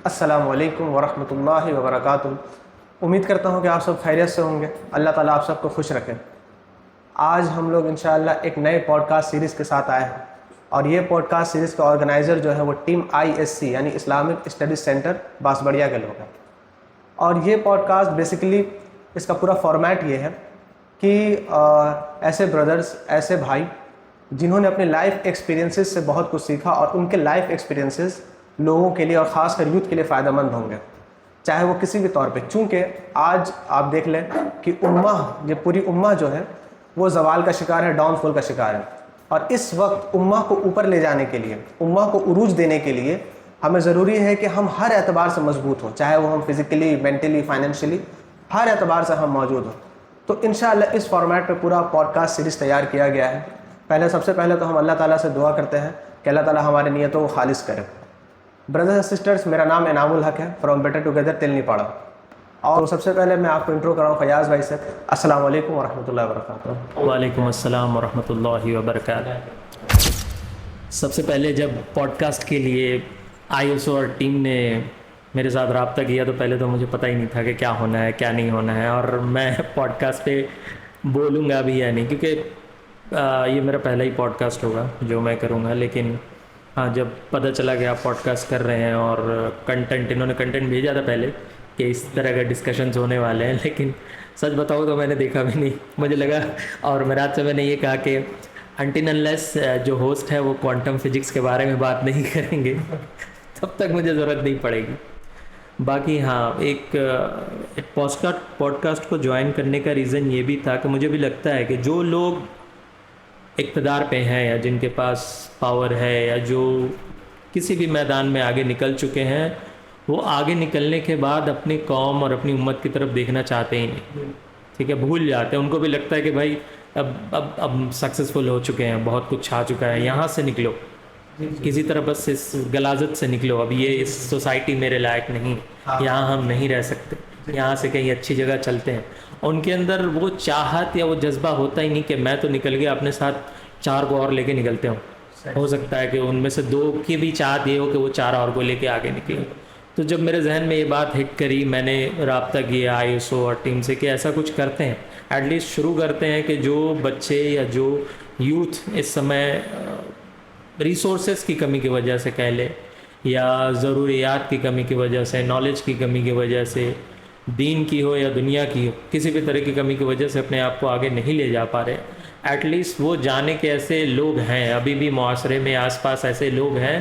السلام علیکم ورحمۃ اللہ وبرکاتہ۔ امید کرتا ہوں کہ آپ سب خیریت سے ہوں گے۔ اللہ تعالیٰ آپ سب کو خوش رکھے۔ آج ہم لوگ انشاءاللہ ایک نئے پوڈ کاسٹ سیریز کے ساتھ آئے ہیں، اور یہ پوڈ کاسٹ سیریز کا آرگنائزر جو ہے وہ ٹیم ISC یعنی اسلامک اسٹڈیز سینٹر باسبڑیا کے لوگ ہیں۔ اور یہ پوڈ کاسٹ بیسیکلی اس کا پورا فارمیٹ یہ ہے کہ ایسے بردرز، ایسے بھائی جنہوں نے اپنے لائف ایکسپیرینسز سے بہت کچھ سیکھا، اور ان کے لائف ایکسپیرینسز لوگوں کے لیے اور خاص کر یوتھ کے لیے فائدہ مند ہوں گے، چاہے وہ کسی بھی طور پہ۔ چونکہ آج آپ دیکھ لیں کہ یہ پوری امہ جو ہے وہ زوال کا شکار ہے، ڈاؤن فال کا شکار ہے، اور اس وقت امہ کو اوپر لے جانے کے لیے، امہ کو عروج دینے کے لیے ہمیں ضروری ہے کہ ہم ہر اعتبار سے مضبوط ہوں، چاہے وہ ہم فزیکلی، مینٹلی، فائنینشلی، ہر اعتبار سے ہم موجود ہوں۔ تو انشاءاللہ اس فارمیٹ پہ پورا پوڈ کاسٹ سیریز تیار کیا گیا ہے۔ سب سے پہلے تو ہم اللہ تعالیٰ سے دعا کرتے ہیں کہ اللہ تعالیٰ ہماری نیتوں کو خالص کرے۔ بردرز اینڈ سسٹرز، میرا نام انعام الحق ہے، فرام بیٹر ٹوگیدر تلنی پاڑا، اور سب سے پہلے میں آپ کو انٹرو کراؤں فیاض بھائی سے۔ السلام علیکم ورحمۃ اللہ وبرکاتہ۔ وعلیکم السلام ورحمۃ اللہ وبرکاتہ۔ سب سے پہلے جب پوڈ کاسٹ کے لیے ISO اور ٹیم نے میرے ساتھ رابطہ کیا تو پہلے تو مجھے پتہ ہی نہیں تھا کہ کیا ہونا ہے کیا نہیں ہونا ہے، اور میں پوڈ کاسٹ پہ بولوں گا بھی یا نہیں، کیونکہ یہ میرا پہلا ہی پوڈ کاسٹ ہوگا جو میں کروں گا۔ لیکن ہاں، جب پتہ چلا کہ آپ پوڈ کاسٹ کر رہے ہیں اور انہوں نے کنٹینٹ بھیجا تھا پہلے کہ اس طرح کے ڈسکشنز ہونے والے ہیں، لیکن سچ بتاؤ تو میں نے دیکھا بھی نہیں۔ مجھے لگا، اور میرا سے میں نے یہ کہا کہ انٹل انلیس جو ہوسٹ ہے وہ کوانٹم فزکس کے بارے میں بات نہیں کریں گے تب تک مجھے ضرورت نہیں پڑے گی۔ باقی ہاں، ایک پوڈ کاسٹ کو جوائن کرنے کا ریزن یہ بھی تھا کہ مجھے بھی لگتا ہے کہ جو لوگ اقتدار پہ ہیں یا جن کے پاس پاور ہے یا جو کسی بھی میدان میں آگے نکل چکے ہیں، وہ آگے نکلنے کے بعد اپنی قوم اور اپنی امت کی طرف دیکھنا چاہتے ہی نہیں، ٹھیک ہے، بھول جاتے ہیں۔ ان کو بھی لگتا ہے کہ بھائی اب سکسیزفل ہو چکے ہیں، بہت کچھ چھا چکا ہے، یہاں سے نکلو، کسی طرح بس اس غلاظت سے نکلو، اب یہ اس سوسائٹی میرے لائق نہیں، یہاں ہم نہیں رہ سکتے، یہاں سے کہیں اچھی جگہ چلتے ہیں۔ ان کے اندر وہ چاہت یا وہ جذبہ ہوتا ہی نہیں کہ میں تو نکل گیا، اپنے ساتھ 4 کو اور لے کے نکلتے ہوں۔ ہو سکتا ہے کہ ان میں سے 2 کی بھی چاہت یہ ہو کہ وہ 4 اور کو لے کے آگے نکلے۔ تو جب میرے ذہن میں یہ بات ہٹ کری، میں نے رابطہ کیا ISO اور ٹیم سے کہ ایسا کچھ کرتے ہیں، ایٹ لیسٹ شروع کرتے ہیں کہ جو بچے یا جو یوتھ اس سمے ریسورسز کی کمی کی وجہ سے کہہ لے، یا ضروریات کی کمی کی وجہ سے، نالج کی کمی کی وجہ سے، دین کی ہو یا دنیا کی ہو، کسی بھی طرح کی کمی کی وجہ سے اپنے آپ کو آگے نہیں لے جا پا رہے، ایٹ لیسٹ وہ جانے کے ایسے لوگ ہیں، ابھی بھی معاشرے میں آس پاس ایسے لوگ ہیں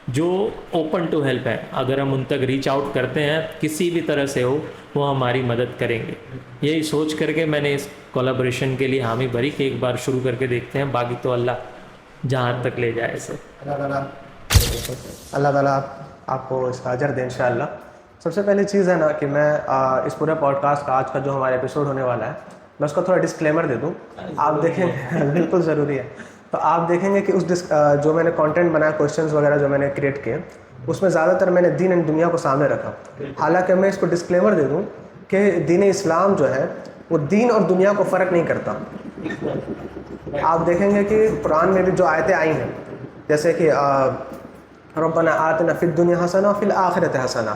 جو اوپن ٹو ہیلپ ہیں۔ اگر ہم ان تک ریچ آؤٹ کرتے ہیں کسی بھی طرح سے ہو، وہ ہماری مدد کریں گے۔ یہی سوچ کر کے میں نے اس کولیبریشن کے لیے حامی بھری کہ ایک بار شروع کر کے دیکھتے ہیں، باقی تو اللہ جہاں تک لے جائے اسے۔ اللہ تعالیٰ آپ کو اس کا اجر دے انشاءاللہ۔ سب سے پہلی چیز ہے نا کہ میں اس پورے پوڈ کاسٹ کا آج کا جو ہمارا ایپیسوڈ ہونے والا ہے، میں اس کا تھوڑا ڈسکلیمر دے دوں۔ آپ دیکھیں بالکل ضروری ہے، تو آپ دیکھیں گے کہ جو میں نے کانٹینٹ بنایا، کوشچنز وغیرہ جو میں نے کریٹ کیے، اس میں زیادہ تر میں نے دین اینڈ دنیا کو سامنے رکھا۔ حالانکہ میں اس کو ڈسکلیمر دے دوں کہ دین اسلام جو ہے وہ دین اور دنیا کو فرق نہیں کرتا۔ آپ دیکھیں گے کہ قرآن میں بھی جو آیتیں آئی ہیں، جیسے کہ ربنا آتنا فی الدنیا حسنہ وفی الآخرۃ حسنہ،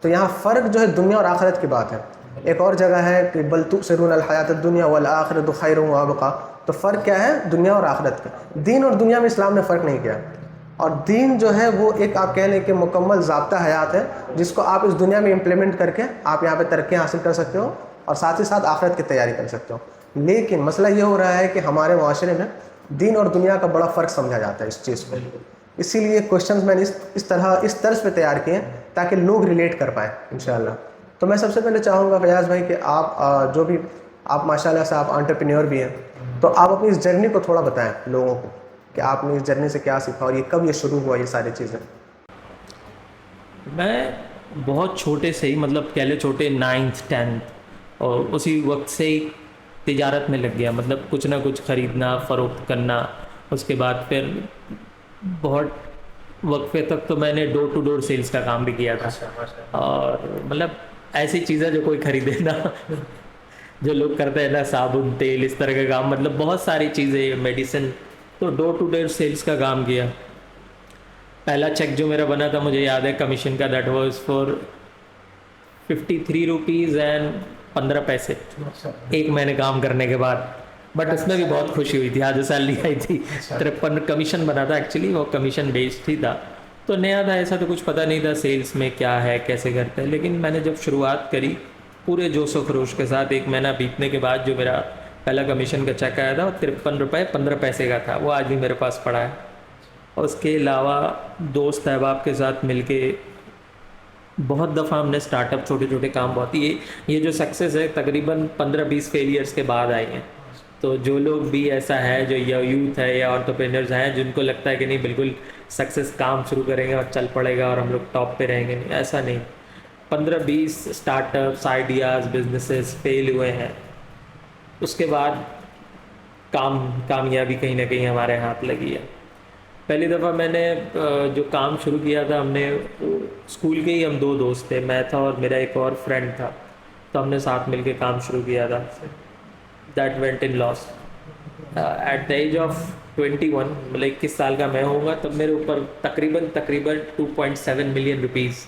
تو یہاں فرق جو ہے دنیا اور آخرت کی بات ہے۔ ایک اور جگہ ہے کہ بل تؤثرون الحیاۃ الدنیا والآخرۃ خیر وابقیٰ، تو فرق کیا ہے دنیا اور آخرت کا؟ دین اور دنیا میں اسلام نے فرق نہیں کیا، اور دین جو ہے وہ ایک آپ کہہ لیں کہ مکمل ضابطہ حیات ہے، جس کو آپ اس دنیا میں امپلیمنٹ کر کے آپ یہاں پہ ترقی حاصل کر سکتے ہو، اور ساتھ ہی ساتھ آخرت کی تیاری کر سکتے ہو۔ لیکن مسئلہ یہ ہو رہا ہے کہ ہمارے معاشرے میں دین اور دنیا کا بڑا فرق سمجھا جاتا ہے اس چیز کو، اسی لیے کوشچنز میں نے اس طرز پہ تیار کیے ہیں تاکہ لوگ ریلیٹ کر پائیں انشاءاللہ۔ تو میں سب سے پہلے چاہوں گا فیاض بھائی کہ آپ جو بھی آپ ماشاءاللہ سے آپ انٹرپرینیور بھی ہیں، تو آپ اپنی اس جرنی کو تھوڑا بتائیں لوگوں کو کہ آپ نے اس جرنی سے کیا سیکھا اور یہ کب یہ شروع ہوا یہ ساری چیزیں۔ میں بہت چھوٹے سے ہی، مطلب کہہ لے چھوٹے 9th 10th، اور اسی وقت سے ہی تجارت میں لگ گیا، مطلب کچھ نہ کچھ خریدنا فروخت کرنا۔ اس کے بعد پھر بہت وقفے تک تو میں نے ڈور ٹو ڈور سیلز کا کام بھی کیا تھا، اور مطلب ایسی چیزیں جو کوئی خریدے نا جو لوگ کرتے ہیں نا، صابن، تیل، اس طرح کا کام، مطلب بہت ساری چیزیں، میڈیسن، تو ڈور ٹو ڈور سیلز کا کام کیا۔ پہلا چیک جو میرا بنا تھا مجھے یاد ہے کمیشن کا, that was for 53 rupees and 15 پیسے ایک مہینے کام کرنے کے بعد. بٹ اس میں بھی بہت خوشی ہوئی تھی, آج سیلری آئی تھی. 53 کمیشن بنا تھا ایکچولی, وہ کمیشن بیسڈ ہی تھا, تو نیا تھا, ایسا تو کچھ پتہ نہیں تھا سیلس میں کیا ہے کیسے کرتے ہیں. لیکن میں نے جب شروعات کری پورے جوش و خروش کے ساتھ, ایک مہینہ بیتنے کے بعد جو میرا پہلا کمیشن کا چیک آیا تھا وہ 53 روپے 15 پیسے کا تھا, وہ آج بھی میرے پاس پڑا ہے. اور اس کے علاوہ دوست احباب کے ساتھ مل کے بہت دفعہ ہم نے اسٹارٹ اپ چھوٹے چھوٹے کام بہت یہ جو سکسیز ہے تقریباً 15-20 فیلیئرس کے بعد آئی ہیں. تو جو لوگ بھی ایسا ہے جو یا یوتھ ہے یا انٹرپرینرز ہیں جن کو لگتا ہے کہ نہیں بالکل سکسیز کام شروع کریں گے اور چل پڑے گا اور ہم لوگ ٹاپ پہ رہیں گے, نہیں, ایسا نہیں. 15-20 اسٹارٹ اپس آئیڈیاز بزنسز فیل ہوئے ہیں, اس کے بعد کامیابی کہیں نہ کہیں ہمارے ہاتھ لگی ہے. پہلی دفعہ میں نے جو کام شروع کیا تھا, ہم نے اسکول کے ہی ہم 2 دوست تھے, میں تھا اور میرا ایک اور فرینڈ تھا, تو ہم نے ساتھ مل کے کام شروع کیا تھا. That went in loss at the age of 21, مطلب 21 سال کا میں ہوں گا تب میرے اوپر تقریباً 2.7 ملین روپیز,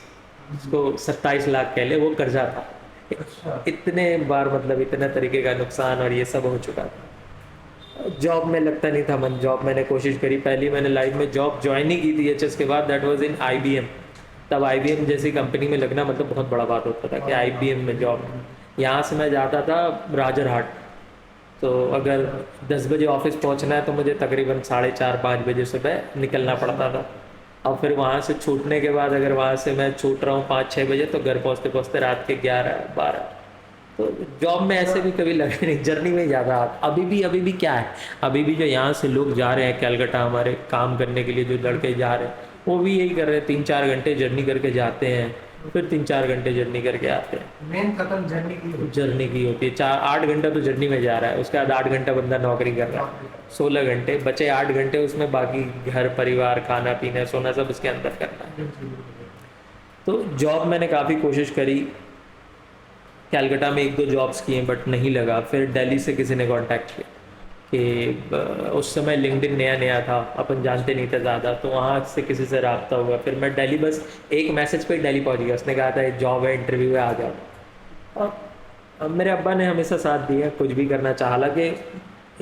اس کو 27 لاکھ کہہ لے, وہ قرضہ تھا. اتنے بار مطلب اتنے طریقے کا نقصان اور یہ سب ہو چکا تھا. جاب میں لگتا نہیں تھا من, جاب میں نے کوشش کری, پہلی میں نے لائف میں جاب جوائن ہی کی تھی ایچ کے بعد, دیٹ واز ان IBM. تب IBM جیسی کمپنی میں لگنا مطلب بہت بڑا بات ہوتا تھا کہ IBM میں جاب. یہاں سے میں جاتا تھا راجر ہاٹ, تو اگر 10 بجے آفس پہنچنا ہے تو مجھے تقریباً 4:30-5 بجے صبح نکلنا پڑتا تھا. اور پھر وہاں سے چھوٹنے کے بعد اگر وہاں سے میں چھوٹ رہا ہوں 5-6 بجے تو گھر پہنچتے پہنچتے رات کے 11-12. تو جاب میں ایسے بھی کبھی لگے نہیں, جرنی میں زیادہ. ابھی بھی کیا ہے, ابھی بھی جو یہاں سے لوگ جا رہے ہیں کیلکٹا ہمارے کام کرنے کے لیے, جو لڑکے جا رہے ہیں وہ بھی یہی کر رہے ہیں, 3-4 گھنٹے جرنی کر کے جاتے ہیں, پھر 3-4 گھنٹے جرنی کر کے آتے ہیں. مین ختم جرنی کی ہوتی ہے, 8 گھنٹہ تو جرنی میں جا رہا ہے, اس کے بعد 8 گھنٹہ بندہ نوکری کر رہا ہے, 16 گھنٹے بچے 8 گھنٹے اس میں باقی گھر پریوار کھانا پینا سونا سب اس کے اندر کرنا ہے. تو جاب میں نے کافی کوشش کری, کیلکٹا میں 1-2 جابس کیے بٹ نہیں لگا. پھر دہلی سے کسی نے کانٹیکٹ کیا کہ اس سمے لنکڈن نیا تھا, اپن جانتے نہیں تھے زیادہ, تو وہاں سے کسی سے رابطہ ہوا. پھر میں دہلی بس ایک میسج پہ دہلی پہنچ گیا, اس نے کہا تھا جاب ہے انٹرویو ہے آ جاؤ. اور میرے ابا نے ہمیشہ ساتھ دیا, کچھ بھی کرنا چاہا, حالانکہ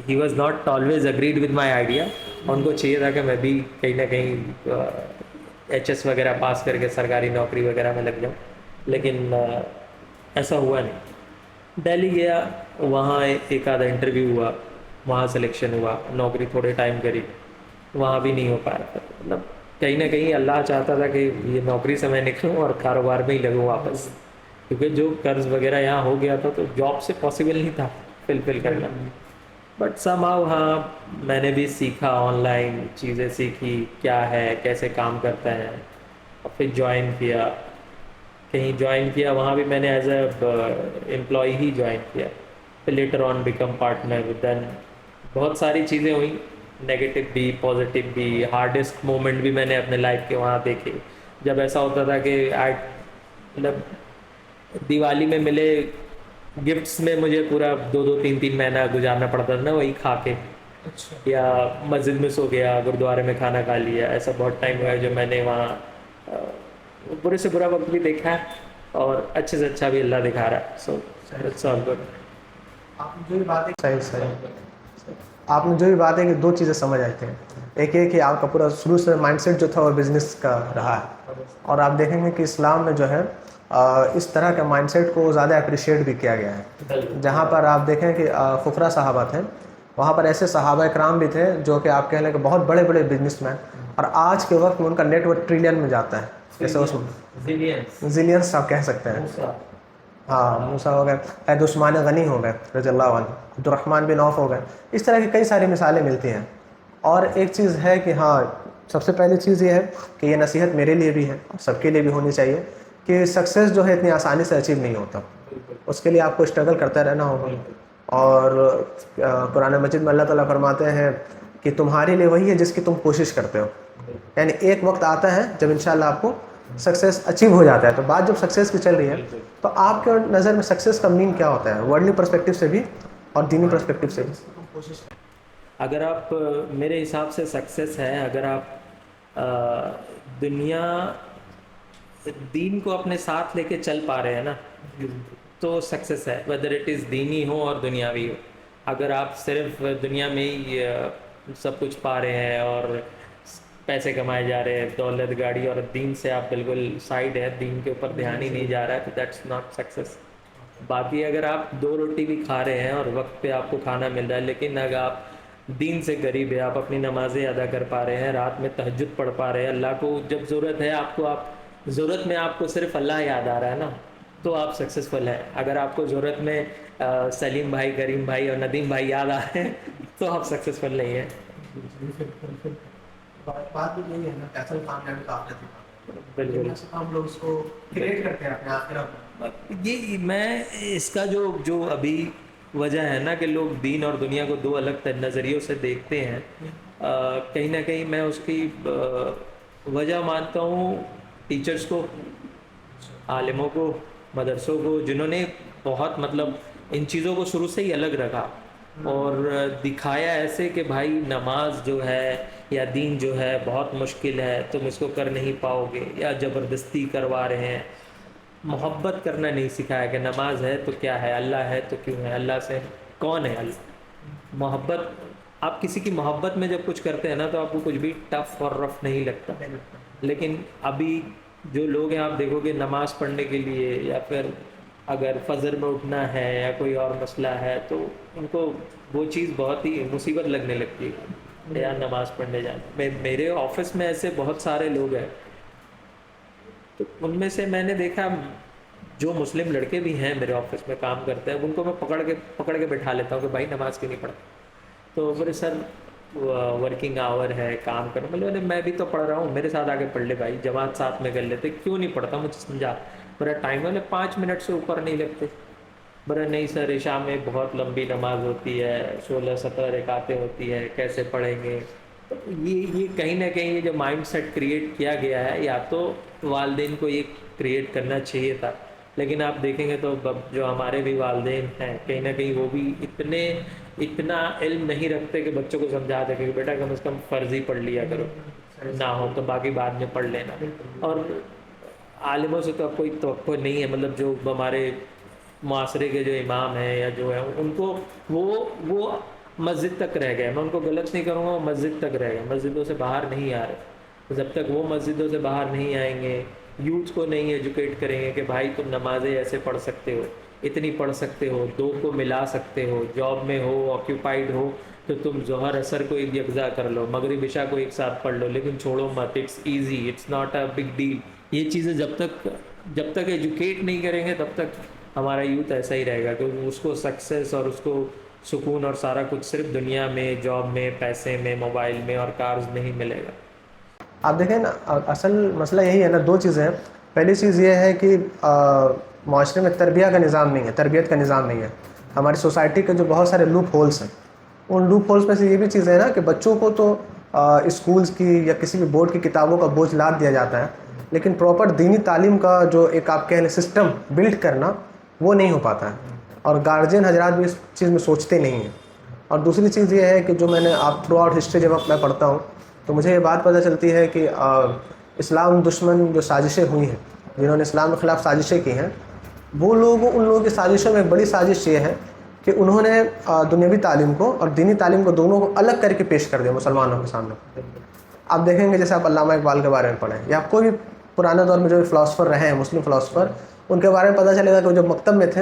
he was not always agreed with my idea. ان کو چاہیے تھا کہ میں بھی کہیں نہ کہیں HS وغیرہ پاس کر کے سرکاری نوکری وغیرہ میں لگ جاؤں, لیکن ایسا ہوا نہیں. دہلی گیا, وہاں ایک آدھا انٹرویو ہوا, وہاں سلیکشن ہوا, نوکری تھوڑے ٹائم کری, وہاں بھی نہیں ہو پایا. مطلب کہیں نہ کہیں اللہ چاہتا تھا کہ یہ نوکری سے میں نکلوں اور کاروبار میں ہی لگوں واپس, کیونکہ جو قرض وغیرہ یہاں ہو گیا تھا تو جاب سے پاسبل نہیں تھا فل کرنا. بٹ سم ہاؤ ہاں میں نے بھی سیکھا, آن لائن چیزیں سیکھی کیا ہے کیسے کام کرتا ہے, اور پھر جوائن کیا وہاں بھی میں نے ایز اے امپلائی ہی جوائن کیا. پھر later on became partner. Then بہت ساری چیزیں ہوئیں, نگیٹو بھی پازیٹیو بھی. ہارڈسٹ مومنٹ بھی میں نے اپنے لائف کے وہاں دیکھے, جب ایسا ہوتا تھا کہ مطلب دیوالی میں ملے گفٹس میں مجھے پورا 2-3 مہینہ گزارنا پڑتا تھا نا وہی کھا کے, یا مسجد میں سو گیا, گرودوارے میں کھانا کھا لیا. ایسا بہت ٹائم ہوا ہے جو میں نے وہاں برے سے برا وقت بھی دیکھا ہے اور اچھے سے اچھا بھی اللہ دکھا رہا ہے. So it's all good. آپ نے جو بھی بات ہے صحیح آپ نے جو بھی بات ہے کہ 2 چیزیں سمجھ آئی تھیں. ایک یہ کہ آپ کا پورا شروع سے مائنڈ سیٹ جو تھا وہ بزنس کا رہا ہے, اور آپ دیکھیں گے کہ اسلام میں جو ہے اس طرح کے مائنڈ سیٹ کو زیادہ اپریشیٹ بھی کیا گیا ہے. جہاں پر آپ دیکھیں کہ فقراء صحابہ تھے, وہاں پر ایسے صحابہ کرام بھی تھے جو کہ آپ کہہ لیں کہ بہت بڑے بڑے بزنس مین, اور آج کے وقت میں ان کا نیٹ ورک ٹریلین میں جاتا ہے, جیسے اس زیلینس آپ کہہ سکتے ہیں. ہاں, موسیٰ ہو گئے, عید عثمان غنی ہو گئے رضی اللہ عنہ, عبد الرحمن بن عوف ہو گئے. اس طرح کی کئی ساری مثالیں ملتی ہیں. اور ایک چیز ہے کہ ہاں سب سے پہلی چیز یہ ہے کہ یہ نصیحت میرے لیے بھی ہے اور سب کے لیے بھی ہونی چاہیے کہ سکسیز جو ہے اتنی آسانی سے اچیو نہیں ہوتا, اس کے لیے آپ کو اسٹرگل کرتا رہنا ہوگا. اور قرآن مجید میں اللہ تعالیٰ فرماتے ہیں کہ تمہارے لیے وہی ہے جس کی تم کوشش کرتے ہو. یعنی ایک وقت آتا ہے جب انشاءاللہ آپ کو سکسیس اچیو ہو جاتا ہے. تو بات جب سکسیس کی چل رہی ہے تو آپ کے نظر میں سکسیس کا مین کیا ہوتا ہے, ورلڈلی پرسپیکٹیو سے بھی اور دینی پرسپیکٹیو سے بھی؟ اگر آپ میرے حساب سے سکسیس ہے اگر آپ دنیا دین کو اپنے ساتھ لے کے چل پا رہے ہیں نا تو سکسیس ہے, ویدر اٹ از دینی ہو اور دنیاوی ہو. اگر آپ صرف دنیا میں ہی سب کچھ پا رہے ہیں اور پیسے کمائے جا رہے ہیں, دولت گاڑی, اور دین سے آپ بالکل سائڈ ہے, دین کے اوپر دھیان ہی نہیں جا رہا ہے, تو دیٹس ناٹ سکسیس. باقی اگر آپ 2 روٹی بھی کھا رہے ہیں اور وقت پہ آپ کو کھانا مل رہا ہے, لیکن اگر آپ دین سے قریب ہے, آپ اپنی نمازیں ادا کر پا رہے ہیں, رات میں تہجد پڑھ پا رہے ہیں, اللہ کو جب ضرورت ہے آپ کو, آپ ضرورت میں آپ کو صرف اللہ یاد آ رہا ہے نا, تو آپ سکسیزفل ہیں. اگر آپ کو ضرورت میں سلیم بھائی, کریم بھائی اور ندیم بھائی یاد آ رہے ہیں تو آپ سکسیزفل نہیں ہیں. بات بھی یہی ہے نا, اصل کامیابی تو آخرت میں بالکل ہم لوگ اس کو کریٹ کرتے ہیں اپنے آخرت میں. یہ میں اس کا جو ابھی وجہ ہے نا کہ لوگ دین اور دنیا کو 2 الگ نظریوں سے دیکھتے ہیں, کہیں نہ کہیں میں اس کی وجہ مانتا ہوں ٹیچرز کو, عالموں کو, مدرسوں کو, جنہوں نے بہت مطلب ان چیزوں کو شروع سے ہی الگ رکھا اور دکھایا ایسے کہ بھائی نماز جو ہے یا دین جو ہے بہت مشکل ہے, تم اس کو کر نہیں پاؤ گے, یا زبردستی کروا رہے ہیں. محبت کرنا نہیں سکھایا کہ نماز ہے تو کیا ہے, اللہ ہے تو کیوں ہے, اللہ سے کون ہے اللہ. محبت, آپ کسی کی محبت میں جب کچھ کرتے ہیں نا تو آپ کو کچھ بھی ٹف اور رف نہیں لگتا. لیکن ابھی جو لوگ ہیں آپ دیکھو گے نماز پڑھنے کے لیے یا پھر اگر فجر میں اٹھنا ہے یا کوئی اور مسئلہ ہے تو ان کو وہ چیز بہت ہی مصیبت لگنے لگتی ہے یار نماز پڑھنے جانا. میرے آفس میں ایسے بہت سارے لوگ ہیں, تو ان میں سے میں نے دیکھا جو مسلم لڑکے بھی ہیں میرے آفس میں کام کرتے ہیں, ان کو میں پکڑ کے بٹھا لیتا ہوں کہ بھائی نماز کیوں نہیں پڑھتا. تو بولے سر ورکنگ آور ہے, کام کرنا. مطلب میں بھی تو پڑھ رہا ہوں, میرے ساتھ آگے پڑھ لے بھائی, جماعت ساتھ میں کر لیتے. کیوں نہیں پڑھتا, مجھے سمجھا. میرا ٹائم ہے 5 منٹ سے اوپر نہیں لگتے. برا نہیں سر, عشاء میں بہت لمبی نماز ہوتی ہے, 16-17 رکعتیں ہوتی ہے, کیسے پڑھیں گے. تو یہ کہیں نہ کہیں یہ جو مائنڈ سیٹ کریٹ کیا گیا ہے, یا تو والدین کو یہ کریٹ کرنا چاہیے تھا. لیکن آپ دیکھیں گے تو جو ہمارے بھی والدین ہیں کہیں نہ کہیں وہ بھی اتنا علم نہیں رکھتے کہ بچوں کو سمجھا دیں کہ بیٹا کم از کم فرض ہی پڑھ لیا کرو, نہ ہو تو باقی بعد میں پڑھ لینا. اور عالموں سے تو اب کوئی توقع نہیں ہے, مطلب جو ہمارے معاشرے کے جو امام ہیں یا جو ہیں ان کو وہ مسجد تک رہ گئے. میں ان کو غلط نہیں کروں گا, وہ مسجد تک رہ گئے, مسجدوں سے باہر نہیں آ رہے. جب تک وہ مسجدوں سے باہر نہیں آئیں گے, یوتھ کو نہیں ایجوکیٹ کریں گے کہ بھائی تم نمازیں ایسے پڑھ سکتے ہو, اتنی پڑھ سکتے ہو, 2 کو ملا سکتے ہو, جاب میں ہو, آکیوپائڈ ہو تو تم ظہر اثر کو ایک یکجا کر لو, مغرب عشاء کو ایک ساتھ پڑھ لو, لیکن چھوڑو مت, it's easy, it's not a big deal. یہ چیزیں جب تک ایجوکیٹ نہیں کریں گے تب تک ہمارا یوتھ ایسا ہی رہے گا کہ اس کو سکسیس اور اس کو سکون اور سارا کچھ صرف دنیا میں, جاب میں, پیسے میں, موبائل میں اور کارز میں ہی ملے گا. آپ دیکھیں نا, اصل مسئلہ یہی ہے نا, 2 چیزیں ہیں. پہلی چیز یہ ہے کہ معاشرے میں تربیت کا نظام نہیں ہے. ہماری سوسائٹی کے جو بہت سارے لوپ ہولس ہیں, ان لوپ ہولس میں سے یہ بھی چیز ہے نا کہ بچوں کو تو اسکولس کی یا کسی بھی بورڈ کی کتابوں کا بوجھ لاد دیا جاتا ہے, لیکن پراپر دینی تعلیم کا جو ایک آپ کہہ لیں سسٹم بلڈ کرنا وہ نہیں ہو پاتا ہے, اور گارجین حضرات بھی اس چیز میں سوچتے نہیں ہیں. اور دوسری چیز یہ ہے کہ جو میں نے آپ تھرو آؤٹ ہسٹری جب میں پڑھتا ہوں تو مجھے یہ بات پتہ چلتی ہے کہ اسلام دشمن جو سازشیں ہوئی ہیں, جنہوں نے اسلام کے خلاف سازشیں کی ہیں, وہ لوگ, ان لوگوں کی سازشوں میں ایک بڑی سازش یہ ہے کہ انہوں نے دنیاوی تعلیم کو اور دینی تعلیم کو دونوں کو الگ کر کے پیش کر دیا مسلمانوں کے سامنے. آپ دیکھیں گے جیسے آپ علامہ اقبال کے بارے میں پڑھیں یا آپ کوئی بھی پرانے دور میں جو فلاسفر رہے ہیں, مسلم فلاسفر, ان کے بارے میں پتہ چلے گا کہ وہ جب مکتب میں تھے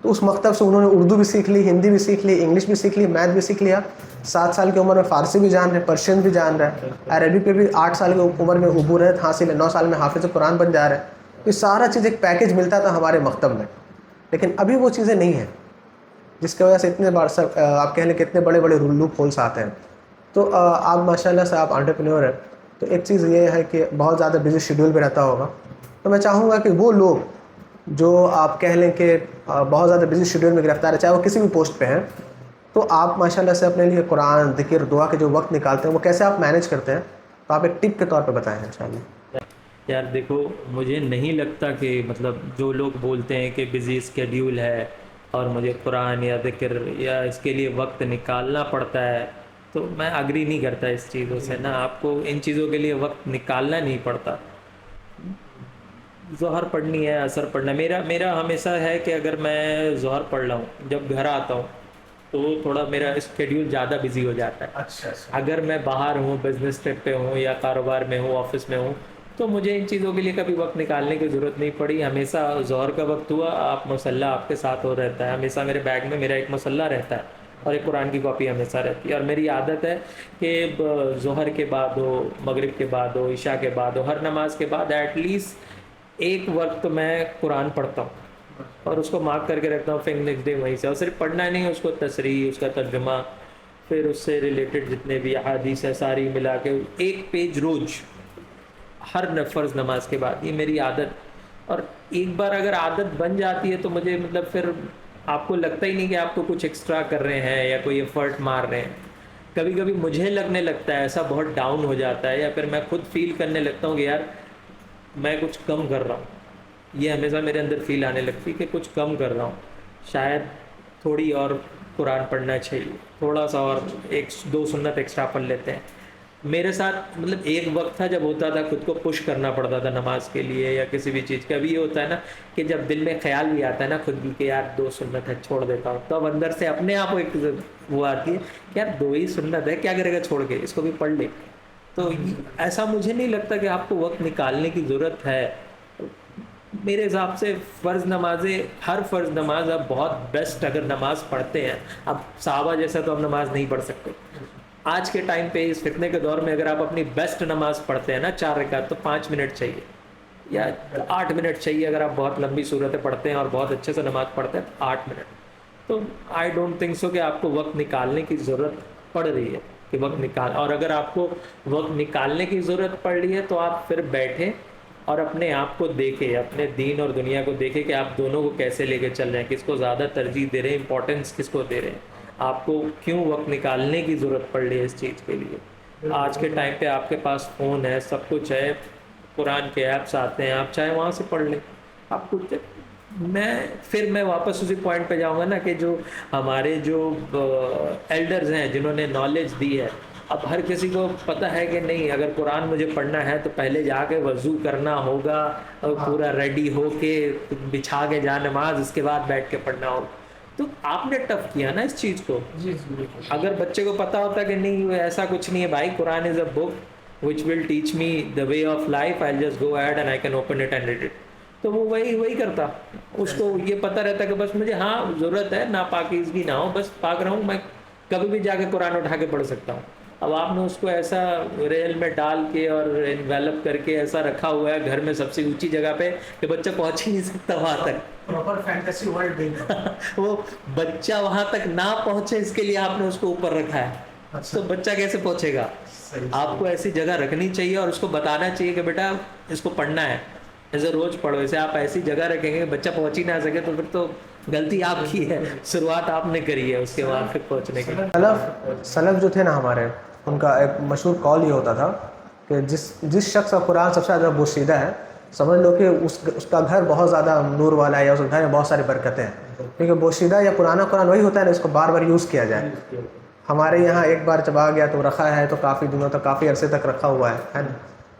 تو اس مکتب سے انہوں نے اردو بھی سیکھ لی, ہندی بھی سیکھ لی, انگلش بھی سیکھ لی, میتھ بھی سیکھ لیا. 7 سال کی عمر میں فارسی بھی جان رہے, پرشین بھی جان رہے, عربی پہ بھی 8 سال کی عمر میں عبوریت حاصل ہے, 9 سال میں حافظ قرآن بن جا رہے ہیں. یہ سارا چیز ایک پیکج ملتا تھا ہمارے مکتب میں, لیکن ابھی وہ چیزیں نہیں ہیں, جس کی وجہ سے اتنے بار آپ کہہ لیں کہ اتنے بڑے بڑے لوپ ہولس آتے ہیں. تو آپ ماشاء اللہ سے آپ انٹرپرینور ہیں, تو ایک چیز یہ ہے کہ بہت زیادہ بزی شیڈیول پہ رہتا ہوگا, تو میں چاہوں گا کہ وہ لوگ جو آپ کہہ لیں کہ بہت زیادہ بزی شیڈیول میں گرفتار ہے, چاہے وہ کسی بھی پوسٹ پہ ہیں, تو آپ ماشاء اللہ سے اپنے لیے قرآن, ذکر, دعا کے جو وقت نکالتے ہیں وہ کیسے آپ مینیج کرتے ہیں, تو آپ ایک ٹپ کے طور پہ بتائیں انشاءاللہ. یار دیکھو, مجھے نہیں لگتا کہ مطلب جو لوگ بولتے ہیں کہ بزی اسکیڈیول ہے اور مجھے قرآن یا ذکر یا اس کے لیے وقت نکالنا پڑتا ہے, تو میں اگری نہیں کرتا اس چیزوں سے نا. آپ کو ان چیزوں کے لیے وقت نکالنا نہیں پڑتا. ظہر پڑھنی ہے, عصر پڑھنا ہے. میرا ہمیشہ ہے کہ اگر میں ظہر پڑھ رہا ہوں, جب گھر آتا ہوں تو تھوڑا میرا اسکیڈیول زیادہ بزی ہو جاتا ہے. اچھا اگر میں باہر ہوں, بزنس ٹرپ پہ ہوں یا کاروبار میں ہوں, آفس میں ہوں, تو مجھے ان چیزوں کے لیے کبھی وقت نکالنے کی ضرورت نہیں پڑی. ہمیشہ ظہر کا وقت ہوا, آپ مصلی آپ کے ساتھ ہو رہتا ہے. ہمیشہ میرے بیگ میں میرا ایک مصلی رہتا ہے اور ایک قرآن کی کاپی ہمیشہ رہتی ہے. اور میری عادت ہے کہ ظہر کے بعد ہو, مغرب کے بعد ہو, عشاء کے بعد ہو, ہر نماز کے بعد ایٹ لیسٹ ایک وقت میں قرآن پڑھتا ہوں اور اس کو مارک کر کے رکھتا ہوں. پھر نیکسٹ ڈے وہیں سے, اور صرف پڑھنا نہیں, اس کو تصریح, اس کا ترجمہ, پھر اس سے ریلیٹڈ جتنے بھی احادیث ہیں ساری ملا کے ایک پیج روز ہر فرض نماز کے بعد. یہ میری عادت. اور ایک بار اگر عادت بن جاتی ہے تو مجھے مطلب پھر آپ کو لگتا ہی نہیں کہ آپ کو کچھ ایکسٹرا کر رہے ہیں یا کوئی ایفرٹ مار رہے ہیں. کبھی کبھی مجھے لگنے لگتا ہے ایسا, بہت ڈاؤن ہو جاتا ہے, یا پھر میں خود فیل کرنے لگتا ہوں کہ یار میں کچھ کم کر رہا ہوں. یہ ہمیشہ میرے اندر فیل آنے لگتی کہ کچھ کم کر رہا ہوں, شاید تھوڑی اور قرآن پڑھنا چاہیے, تھوڑا سا اور ایک دو سنت ایکسٹرا پڑھ لیتے ہیں. میرے ساتھ مطلب ایک وقت تھا جب ہوتا تھا خود کو پش کرنا پڑتا تھا نماز کے لیے یا کسی بھی چیز کا. ابھی یہ ہوتا ہے نا کہ جب دل میں خیال بھی آتا ہے نا خود بھی کہ یار 2 سنت ہے چھوڑ دیتا ہوں, تو اب اندر سے اپنے آپ ایک وہ آتی ہے کہ یار 2 ہی سنت ہے, کیا کرے گا چھوڑ کے, اس کو بھی پڑھ لے. تو ایسا مجھے نہیں لگتا کہ آپ کو وقت نکالنے کی ضرورت ہے. میرے حساب سے فرض نمازیں, ہر فرض نماز اب بہت بیسٹ اگر نماز پڑھتے ہیں. اب صحابہ جیسا تو اب نماز نہیں پڑھ سکتے. آج کے ٹائم پہ اس فتنے کے دور میں اگر آپ اپنی بیسٹ نماز پڑھتے ہیں نا 4 رکعت, تو 5 منٹ چاہیے یا 8 منٹ چاہیے. اگر آپ بہت لمبی صورتیں پڑھتے ہیں اور بہت اچھے سے نماز پڑھتے ہیں 8 منٹ. تو آئی ڈونٹ تھنک سو کہ آپ کو وقت نکالنے کی ضرورت پڑ رہی ہے کہ وقت نکال. اور اگر آپ کو وقت نکالنے کی ضرورت پڑ رہی ہے تو آپ پھر بیٹھیں اور اپنے آپ کو دیکھیں, اپنے دین اور دنیا کو دیکھیں کہ آپ دونوں کو کیسے لے کے چل رہے ہیں, کس کو زیادہ ترجیح دے رہے ہیں, امپورٹنس کس کو دے رہے ہیں, آپ کو کیوں وقت نکالنے کی ضرورت پڑ رہی ہے اس چیز کے لیے. آج کے ٹائم پہ آپ کے پاس فون ہے, سب کچھ ہے, قرآن کے ایپس آتے ہیں, آپ چاہے وہاں سے پڑھ لیں. آپ کچھ میں واپس اسی پوائنٹ پہ جاؤں گا نا کہ جو ہمارے جو ایلڈرز ہیں جنہوں نے نالج دی ہے, اب ہر کسی کو پتہ ہے کہ نہیں اگر قرآن مجھے پڑھنا ہے تو پہلے جا کے وضو کرنا ہوگا, پورا ریڈی ہو کے بچھا کے جا نماز, اس کے بعد بیٹھ کے پڑھنا ہوگا. تو آپ نے ٹف کیا نا اس چیز کو. اگر بچے کو پتا ہوتا کہ نہیں ایسا کچھ نہیں ہے بھائی, قرآن از اے بک which will teach me the way of life, I'll just go ahead and I can open it and read it, تو وہ وہی کرتا. اس کو یہ پتہ رہتا کہ بس مجھے ہاں ضرورت ہے, ناپاکیزگی نہ ہو, بس پاک رہوں, میں کبھی بھی جا کے قرآن اٹھا کے پڑھ سکتا ہوں. اب آپ نے اس کو ایسا ریل میں ڈال کے اور انویلپ کر کے ایسا رکھا ہوا ہے گھر میں سب سے اونچی جگہ پہ کہ بچہ پہنچ ہی نہیں سکتا وہاں تک. پراپر فینٹیسی ورلڈ وہ بچہ وہاں تک نہ پہنچے اس کے لیے آپ نے اس کو اوپر رکھا ہے. تو بچہ کیسے پہنچے گا؟ آپ کو ایسی جگہ رکھنی چاہیے اور اس کو بتانا چاہیے کہ بیٹا اس کو پڑھنا ہے, ایسے روز پڑھو. اسے آپ ایسی جگہ رکھیں گے کہ بچہ پہنچ ہی نہ سکے تو پھر تو غلطی آپ کی ہے, شروعات آپ نے کری ہے, اس کے بعد پھر پہنچنے کی. سلف جو تھے نا ہمارے, ان کا ایک مشہور قول یہ ہوتا تھا کہ جس شخص کا قرآن سب سے زیادہ بوشیدہ ہے, سمجھ لو کہ اس کا گھر بہت زیادہ نور والا ہے, یا اس کے گھر میں بہت ساری برکتیں ہیں. کیونکہ بوشیدہ یا پرانا قرآن وہی ہوتا ہے نا اس کو بار بار یوز کیا جائے. ہمارے یہاں ایک بار جب آ گیا تو رکھا ہے تو کافی دنوں تک, کافی عرصے تک رکھا ہوا ہے نا.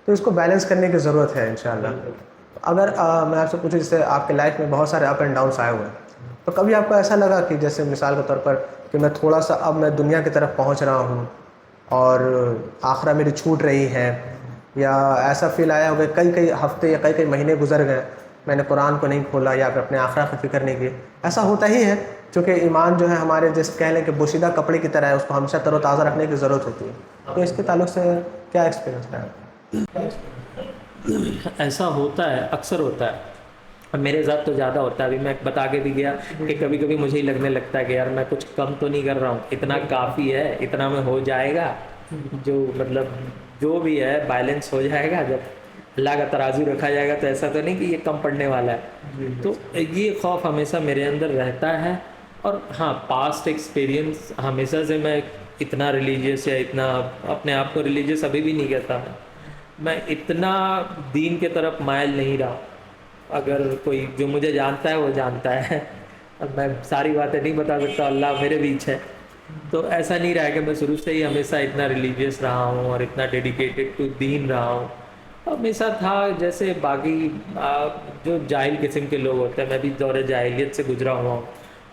تو اس کو بیلنس کرنے کی ضرورت ہے انشاءاللہ. اگر میں آپ سے پوچھوں جیسے آپ کے لائف میں بہت سارے اپ اینڈ ڈاؤنس آئے ہوئے ہیں, تو کبھی آپ کو ایسا لگا کہ جیسے مثال کے طور پر کہ میں تھوڑا سا اب میں دنیا کی طرف پہنچ رہا ہوں اور آخرہ میری چھوٹ رہی ہے, یا ایسا فیل آیا ہوگا کئی ہفتے یا کئی مہینے گزر گئے میں نے قرآن کو نہیں کھولا یا پھر اپنے آخرہ کی فکر نہیں کی؟ ایسا ہوتا ہی ہے چونکہ ایمان جو ہے ہمارے جس کہہ لیں کہ بوشیدہ کپڑے کی طرح ہے, اس کو ہمیشہ تر و تازہ رکھنے کی ضرورت ہوتی ہے. تو اس کے تعلق سے کیا ایکسپیرینس ہے؟ ایسا ہوتا ہے, اکثر ہوتا ہے. اب میرے ساتھ تو زیادہ ہوتا ہے. ابھی میں بتا کے بھی گیا کہ کبھی کبھی مجھے ہی لگنے لگتا ہے کہ یار میں کچھ کم تو نہیں کر رہا ہوں, اتنا کافی ہے, اتنا میں ہو جائے گا, جو مطلب جو بھی ہے بیلنس ہو جائے گا. جب اللہ کا ترازو رکھا جائے گا تو ایسا تو نہیں کہ یہ کم پڑنے والا ہے. تو یہ خوف ہمیشہ میرے اندر رہتا ہے. اور ہاں پاسٹ ایکسپیرینس ہمیشہ سے میں اتنا ریلیجیس یا اتنا اپنے آپ کو ریلیجیس ابھی بھی نہیں کہتا, میں اتنا دین کے طرف مائل نہیں رہا. اگر کوئی جو مجھے جانتا ہے وہ جانتا ہے, اب میں ساری باتیں نہیں بتا سکتا, اللہ میرے بیچ ہے. تو ایسا نہیں رہا کہ میں شروع سے ہی ہمیشہ اتنا ریلیجیس رہا ہوں اور اتنا ڈیڈیکیٹڈ ٹو دین رہا ہوں. ہمیشہ تھا جیسے باقی جو جاہل قسم کے لوگ ہوتے ہیں, میں بھی دور جاہلیت سے گزرا ہوا ہوں.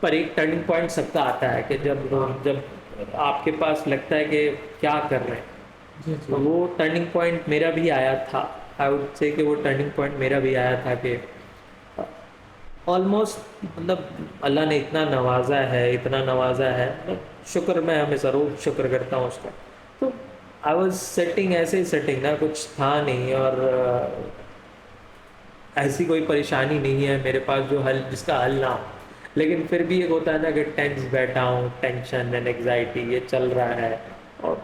پر ایک ٹرننگ پوائنٹ سب کا آتا ہے کہ جب آپ کے پاس لگتا ہے کہ کیا کر رہے ہیں. تو وہ ٹرننگ پوائنٹ میرا بھی آیا تھا. آئی وڈ سے کہ وہ ٹرننگ پوائنٹ میرا بھی آیا تھا کہ آلموسٹ مطلب اللہ نے اتنا نوازا ہے, شکر میں ہمیشہ روز شکر کرتا ہوں اس کا. تو آئی واز سیٹنگ, ایسے ہی سیٹنگ نا, کچھ تھا نہیں اور ایسی کوئی پریشانی نہیں ہے میرے پاس جس کا حل نہ ہو. لیکن پھر بھی ایک ہوتا ہے نا کہ ٹینس بیٹھا ہوں, ٹینشن اینڈ اینگزائٹی یہ چل رہا ہے. اور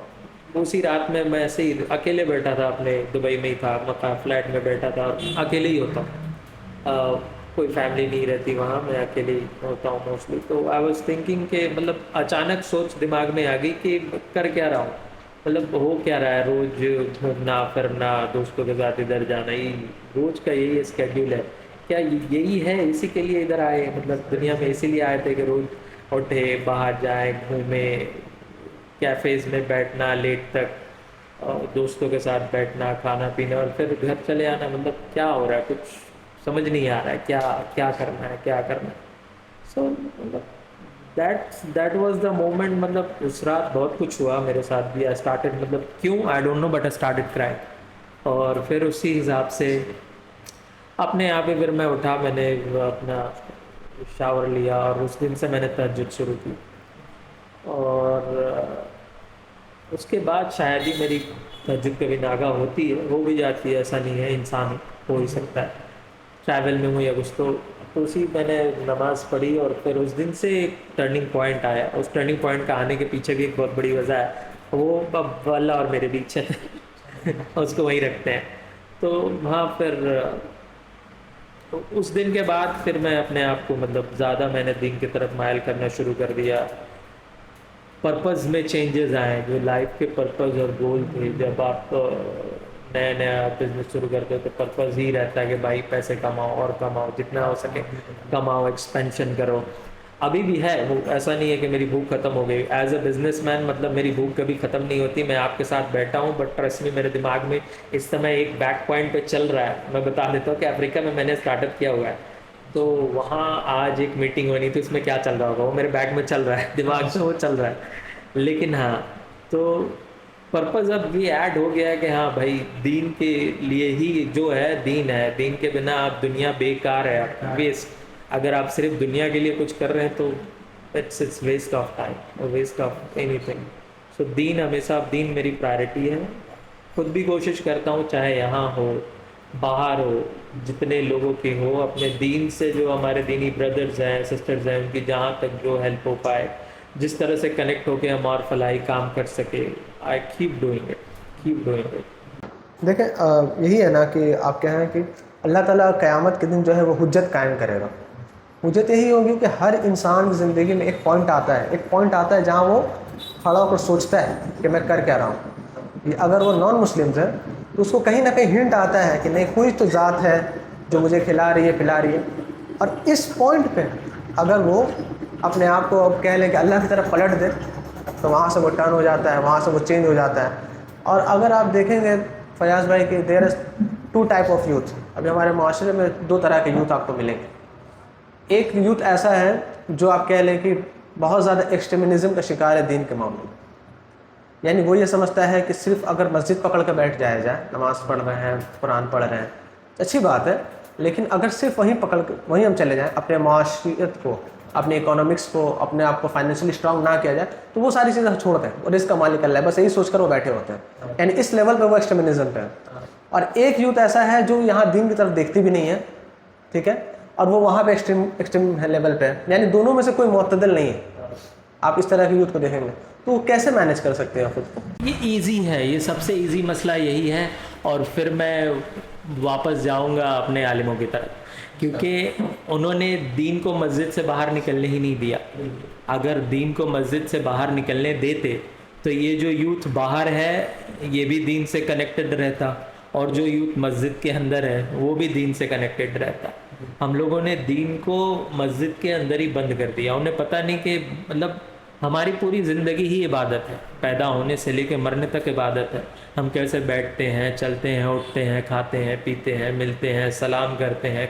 اسی رات میں ایسے ہی اکیلے بیٹھا تھا, اپنے دبئی میں ہی تھا, مکہ فلیٹ میں بیٹھا تھا, اکیلے ہی ہوتا ہوں, کوئی فیملی نہیں رہتی وہاں, میں اکیلے ہی ہوتا ہوں موسٹلی. تو آئی واز تھنکنگ کہ مطلب اچانک سوچ دماغ میں آ گئی کہ کر کیا رہا ہوں, مطلب ہو کیا رہا ہے. روز گھومنا پھرنا, دوستوں کے ساتھ ادھر جانا, روز کا یہی اسکیڈیول ہے کیا, یہی ہے, اسی کے لیے ادھر آئے, مطلب دنیا میں اسی لیے آئے تھے کہ روز اٹھے, باہر جائیں, گھومیں, کیفیز میں بیٹھنا لیٹ تک, اور دوستوں کے ساتھ بیٹھنا, کھانا پینا, اور پھر گھر چلے آنا. مطلب کیا ہو رہا ہے, کچھ سمجھ نہیں آ رہا ہے کیا کرنا ہے. So that was the moment. مطلب اس رات بہت کچھ ہوا میرے ساتھ بھی. آئی اسٹارٹڈ, مطلب کیوں I don't know, but I started crying. اور پھر اسی حساب سے اپنے آپ ہی پھر میں اٹھا, میں نے اپنا شاور لیا, اور اس دن سے میں نے تہجد شروع کی. اور اس کے بعد شاید ہی میری تہجد کبھی ناگاہ ہوتی ہے, ہو بھی جاتی ہے, ایسا نہیں ہے, انسان ہو ہی سکتا ہے. ٹریول میں ہوں یا کچھ, تو اسی میں نے نماز پڑھی. اور پھر اس دن سے ایک ٹرننگ پوائنٹ آیا. اس ٹرننگ پوائنٹ کا آنے کے پیچھے بھی ایک بہت بڑی وجہ ہے, وہ اب اللہ اور میرے بیچ ہے, اس کو وہیں رکھتے ہیں. تو وہاں پھر اس دن کے بعد پھر میں اپنے آپ کو مطلب زیادہ میں نے دین کی طرف مائل کرنا شروع کر دیا. پرپز میں چینجز آئے, جو لائف کے پرپز اور گول تھے. جب آپ نیا بزنس شروع کرتے ہو تو پرپز ہی رہتا ہے کہ بھائی پیسے کماؤ اور کماؤ, جتنا ہو سکے کماؤ, ایکسپینشن کرو. ابھی بھی ہے وہ, ایسا نہیں ہے کہ میری بھوک ختم ہو گئی. ایز اے بزنس مین مطلب میری بھوک کبھی ختم نہیں ہوتی. میں آپ کے ساتھ بیٹھا ہوں, بٹ ٹرسٹ می میرے دماغ میں اس سمے ایک بیک پوائنٹ پہ چل رہا ہے. میں بتا دیتا ہوں کہ افریقہ میں نے اسٹارٹ اپ کیا ہوا ہے, تو وہاں آج ایک میٹنگ ہونی تھی, اس میں کیا چل رہا ہوگا وہ میرے بیک میں چل رہا ہے, دماغ سے وہ چل رہا ہے. لیکن ہاں, تو پرپز اب یہ ایڈ ہو گیا ہے کہ ہاں بھائی دین کے لیے ہی جو ہے دین ہے. دین کے بنا آپ دنیا بیکار ہے, ویسٹ. اگر آپ صرف دنیا کے لیے کچھ کر رہے ہیں تو it's waste of time, waste of anything. So then ہمیشہ, دین میری پرائرٹی ہے. خود بھی کوشش کرتا ہوں, چاہے یہاں ہو باہر ہو, جتنے لوگوں کے ہو, اپنے دین سے جو ہمارے دینی بردرز ہیں سسٹرز ہیں ان کی جہاں تک جو ہیلپ ہو پائے, جس طرح سے کنیکٹ ہو کے ہم اور فلاحی کام کر سکے. I keep doing it. دیکھیں یہی ہے نا کہ آپ کہیں کہ اللہ تعالیٰ قیامت کے دن جو ہے وہ حجت قائم کرے گا. حجت یہی ہوگی کہ ہر انسان کی زندگی میں ایک پوائنٹ آتا ہے جہاں وہ کھڑا ہو کر سوچتا ہے کہ میں کر کیا رہا ہوں. اگر وہ نان مسلمز ہے تو اس کو کہیں نہ کہیں ہنٹ آتا ہے کہ نہیں, کوئی تو ذات ہے جو مجھے کھلا رہی ہے پلا رہی ہے. اور اس پوائنٹ پہ اگر وہ اپنے آپ کو اب کہہ لیں کہ اللہ کی طرف پلٹ دے, تو وہاں سے وہ ٹرن ہو جاتا ہے, وہاں سے وہ چینج ہو جاتا ہے. اور اگر آپ دیکھیں گے فیاض بھائی کہ دیر از 2 ٹائپ آف یوتھ. ابھی ہمارے معاشرے میں 2 طرح کے یوتھ آپ کو ملیں گے. ایک یوتھ ایسا ہے جو آپ کہہ لیں کہ بہت زیادہ ایکسٹریمنزم کا شکار ہے دین کے معاملے میں. یعنی وہ یہ سمجھتا ہے کہ صرف اگر مسجد پکڑ کر بیٹھ جائے, نماز پڑھ رہے ہیں, قرآن پڑھ رہے ہیں, اچھی بات ہے, لیکن اگر صرف وہیں ہم چلے جائیں, اپنے معاشیت کو, اپنے اکانومکس کو, اپنے آپ کو فائنینشلی اسٹرانگ نہ کیا جائے, تو وہ ساری چیزیں چھوڑ دیں اور رزق کا مالک اللہ ہے, بس یہی سوچ کر وہ بیٹھے ہوتے ہیں. یعنی اس لیول پہ وہ ایکسٹریمنزم پہ ہے. اور ایک یوتھ ایسا ہے جو یہاں دین کی طرف دیکھتی بھی نہیں ہے, ٹھیک ہے, اور وہ وہاں پہ ایکسٹریم لیول پہ ہے. یعنی دونوں میں سے کوئی معتدل نہیں ہے. آپ اس طرح کے یوتھ کو دیکھیں گے تو وہ کیسے مینیج کر سکتے ہیں خود کو؟ یہ ایزی ہے, یہ سب سے ایزی مسئلہ یہی ہے. اور پھر میں واپس جاؤں گا اپنے عالموں کی طرف, کیونکہ انہوں نے دین کو مسجد سے باہر نکلنے ہی نہیں دیا. اگر دین کو مسجد سے باہر نکلنے دیتے تو یہ جو یوتھ باہر ہے یہ بھی دین سے کنیکٹڈ رہتا, اور جو یوتھ مسجد کے اندر ہے وہ بھی دین سے کنیکٹڈ رہتا. ہم لوگوں نے دین کو مسجد کے اندر ہی بند کر دیا. انہیں پتہ نہیں کہ مطلب ہماری پوری زندگی ہی عبادت ہے، پیدا ہونے سے لے کے مرنے تک عبادت ہے. ہم کیسے بیٹھتے ہیں، چلتے ہیں، اٹھتے ہیں، کھاتے ہیں، پیتے ہیں، ملتے ہیں، سلام کرتے ہیں،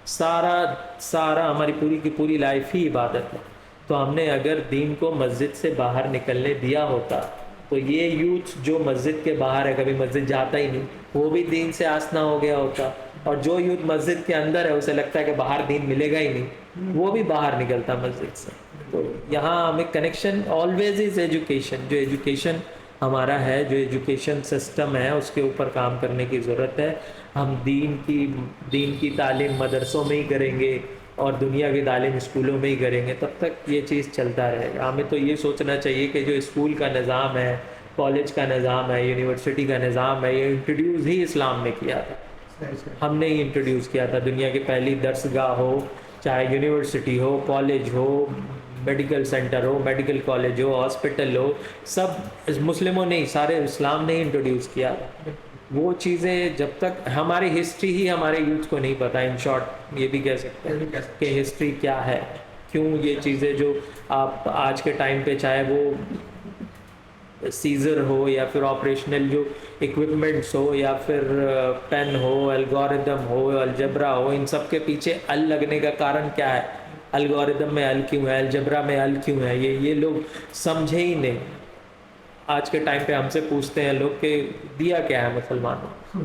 سارا ہماری پوری کی پوری لائف ہی عبادت ہے. تو ہم نے اگر دین کو مسجد سے باہر نکلنے دیا ہوتا تو یہ یوتھ جو مسجد کے باہر ہے، کبھی مسجد جاتا ہی نہیں، وہ بھی دین سے آسنا ہو گیا ہوتا. اور جو یوتھ مسجد کے اندر ہے اسے لگتا ہے کہ باہر دین ملے گا ہی نہیں، وہ بھی باہر نکلتا مسجد سے. تو یہاں ہمیں کنیکشن آلویز از ایجوکیشن. جو ایجوکیشن ہمارا ہے، جو ایجوکیشن سسٹم ہے، اس کے اوپر کام کرنے کی ضرورت ہے. ہم دین کی تعلیم مدرسوں میں ہی کریں گے اور دنیا کی تعلیم اسکولوں میں ہی کریں گے، تب تک یہ چیز چلتا رہے گا. ہمیں تو یہ سوچنا چاہیے کہ جو اسکول کا نظام ہے، کالج کا نظام ہے، یونیورسٹی کا نظام ہے، یہ انٹروڈیوس ہی اسلام نے کیا تھا. ہم نے ہی انٹروڈیوس کیا تھا. دنیا کی پہلی درسگاہ ہو، چاہے یونیورسٹی ہو، کالج ہو، میڈیکل سینٹر ہو، میڈیکل کالج ہو، ہاسپٹل ہو، سب مسلموں نے ہی، سارے اسلام نے ہی انٹروڈیوس کیا تھا. وہ چیزیں جب تک ہماری ہسٹری ہی ہمارے یوتھ کو نہیں پتہ، ان شارٹ یہ بھی کہہ سکتے ہیں کہ ہسٹری کیا ہے، کیوں یہ چیزیں جو آپ آج کے ٹائم پہ چاہے وہ سیزر ہو یا پھر آپریشنل جو اکوپمنٹس ہو یا پھر پین ہو، الگوریدم ہو، الجبرا ہو، ان سب کے پیچھے ال لگنے کا کارن کیا ہے؟ الگوریدم میں ال کیوں ہے، الجبرا میں ال کیوں ہے؟ یہ لوگ سمجھے ہی نہیں. آج کے ٹائم پہ ہم سے پوچھتے ہیں لوگ کہ دیا کیا ہے مسلمانوں،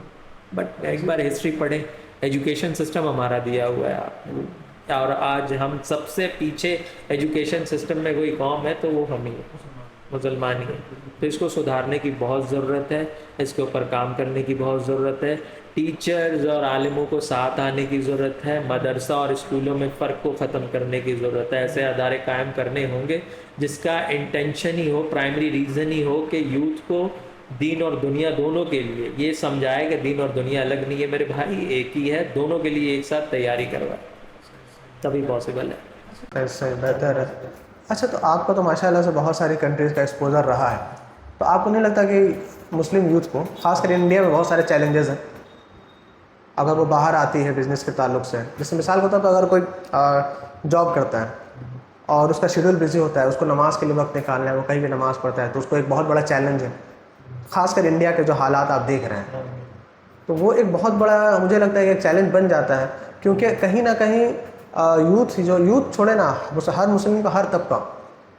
بٹ ایک بار ہسٹری پڑھیں. ایجوکیشن سسٹم ہمارا دیا ہوا ہے، اور آج ہم سب سے پیچھے ایجوکیشن سسٹم میں کوئی قوم ہے تو وہ ہم ہی ہیں، مسلمان ہی ہیں. تو اس کو سدھارنے کی بہت ضرورت ہے، اس کے اوپر کام کرنے کی بہت ضرورت ہے. ٹیچرز اور عالموں کو ساتھ آنے کی ضرورت ہے. مدرسہ اور اسکولوں میں فرق کو ختم کرنے کی ضرورت ہے. ایسے ادارے قائم کرنے ہوں گے جس کا انٹینشن ہی ہو، پرائمری ریزن ہی ہو کہ یوتھ کو دین اور دنیا دونوں کے لیے یہ سمجھائے کہ دین اور دنیا الگ نہیں ہے میرے بھائی، ایک ہی ہے، دونوں کے لیے ایک ساتھ تیاری کروائے، تبھی پاسبل ہے. صحیح، بہتر ہے. اچھا، تو آپ کو تو ماشاء اللہ سے بہت ساری کنٹریز کا ایکسپوزر رہا ہے، تو آپ کو نہیں لگتا کہ مسلم یوتھ کو، خاص کر انڈیا میں بہت سارے چیلنجز ہیں اگر وہ باہر آتی ہے بزنس کے تعلق سے؟ جیسے مثال کے طور پر اگر کوئی جاب کرتا ہے اور اس کا شیڈول بزی ہوتا ہے، اس کو نماز کے لیے وقت نکالنا ہے، وہ کہیں بھی نماز پڑھتا ہے، تو اس کو ایک بہت بڑا چیلنج ہے. خاص کر انڈیا کے جو حالات آپ دیکھ رہے ہیں، تو وہ ایک بہت بڑا مجھے لگتا ہے کہ ایک چیلنج بن جاتا ہے، کیونکہ کہیں نہ کہیں یوتھ چھوڑے نا، ہر مسلم کا ہر طبقہ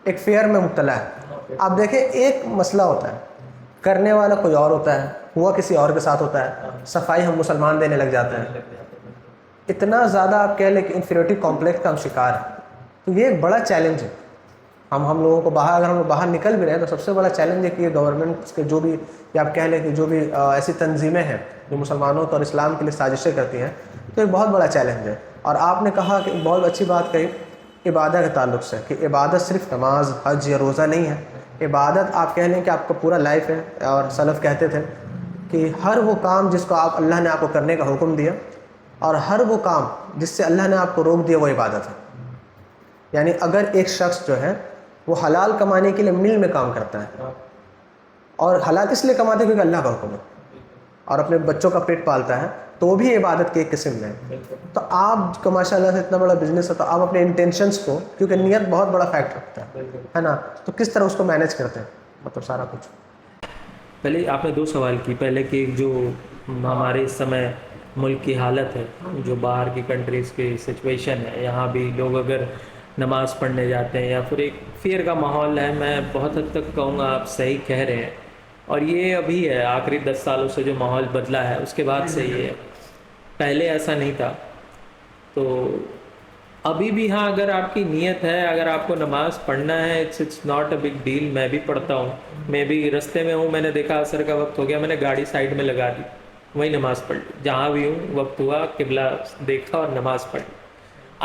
ایک فیئر میں مبتلا ہے. آپ دیکھیں، ایک مسئلہ ہوتا ہے، کرنے والا کوئی اور ہوتا ہے، ہوا کسی اور کے ساتھ ہوتا ہے، صفائی ہم مسلمان دینے لگ جاتے ہیں. اتنا زیادہ آپ کہہ لیں کہ انفیریٹی کمپلیکس کا ہم شکار ہیں. تو یہ ایک بڑا چیلنج ہے. ہم لوگوں کو باہر، اگر ہم لوگ باہر نکل بھی رہے ہیں تو سب سے بڑا چیلنج ہے کہ یہ گورنمنٹ کے جو بھی، یا آپ کہہ لیں کہ جو بھی ایسی تنظیمیں ہیں جو مسلمانوں کو اور اسلام کے لیے سازشیں کرتی ہیں، تو ایک بہت بڑا چیلنج ہے. اور آپ نے کہا کہ بہت اچھی بات کہی عبادت کے تعلق سے، کہ عبادت صرف نماز، حج یا روزہ نہیں ہے. عبادت آپ کہہ لیں کہ آپ کا پورا لائف ہے. اور سلف کہتے تھے کہ ہر وہ کام جس کو اللہ نے آپ کو کرنے کا حکم دیا، اور ہر وہ کام جس سے اللہ نے آپ کو روک دیا، وہ عبادت ہے. یعنی اگر ایک شخص جو ہے وہ حلال کمانے کے لیے مل میں کام کرتا ہے، اور حلال اس لیے کماتے ہیں کیونکہ اللہ کا حکم ہے، اور اپنے بچوں کا پیٹ پالتا ہے، تو وہ بھی عبادت کے ایک قسم میں ہے. تو آپ کا ماشاء اللہ سے اتنا بڑا بزنس ہے، تو آپ اپنے انٹینشنس کو، کیونکہ نیت بہت بڑا فیکٹ رکھتا ہے نا، تو کس طرح اس کو مینیج کرتے ہیں، مطلب سارا کچھ؟ پہلے آپ نے 2 سوال کی. پہلے کہ جو ہمارے اس سمے ملک کی حالت ہے، جو باہر کی کنٹریز کی سچویشن ہے، یہاں بھی لوگ اگر نماز پڑھنے جاتے ہیں یا پھر ایک فیئر کا ماحول ہے، میں بہت حد تک کہوں گا آپ صحیح کہہ رہے ہیں. اور یہ ابھی ہے، آخری 10 سالوں سے جو ماحول بدلا ہے اس کے بعد سے یہ ہے. پہلے ایسا نہیں تھا. تو ابھی بھی ہاں، اگر آپ کی نیت ہے، اگر آپ کو نماز پڑھنا ہے، it's not a big deal. میں بھی پڑھتا ہوں، میں بھی رستے میں ہوں، میں نے دیکھا عصر کا وقت ہو گیا، میں نے گاڑی سائڈ میں لگا دی، وہیں نماز پڑھ لی. جہاں بھی ہوں، وقت ہوا، قبلہ دیکھا اور نماز پڑھ لی.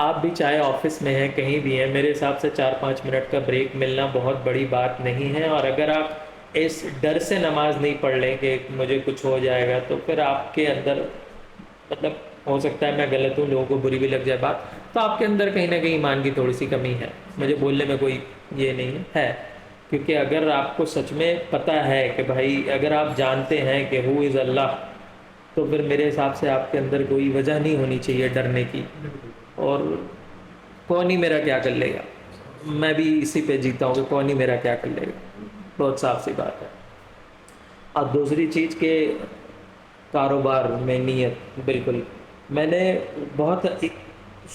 آپ بھی چاہے آفس میں ہیں، کہیں بھی ہیں، میرے حساب سے 4-5 منٹ کا بریک ملنا بہت بڑی بات نہیں ہے. اور اگر آپ اس ڈر سے نماز نہیں پڑھ لیں کہ مجھے کچھ ہو جائے گا، تو پھر آپ کے اندر، مطلب ہو سکتا ہے میں غلط ہوں، لوگوں کو بری بھی لگ جائے بات، تو آپ کے اندر کہیں نہ کہیں ایمان کی تھوڑی سی کمی ہے. مجھے بولنے میں کوئی یہ نہیں ہے، کیونکہ اگر آپ کو سچ میں پتہ ہے کہ بھائی، اگر آپ جانتے ہیں کہ ہو از اللہ، تو پھر میرے حساب سے آپ کے اندر کوئی وجہ نہیں ہونی چاہیے ڈرنے کی. اور کون ہی میرا کیا کر لے گا. میں بھی اسی پہ جیتا ہوں کہ کون ہی میرا کیا کر لے گا، بہت صاف سی بات ہے. اب دوسری چیز کہ کاروبار میں نیت، بالکل میں نے بہت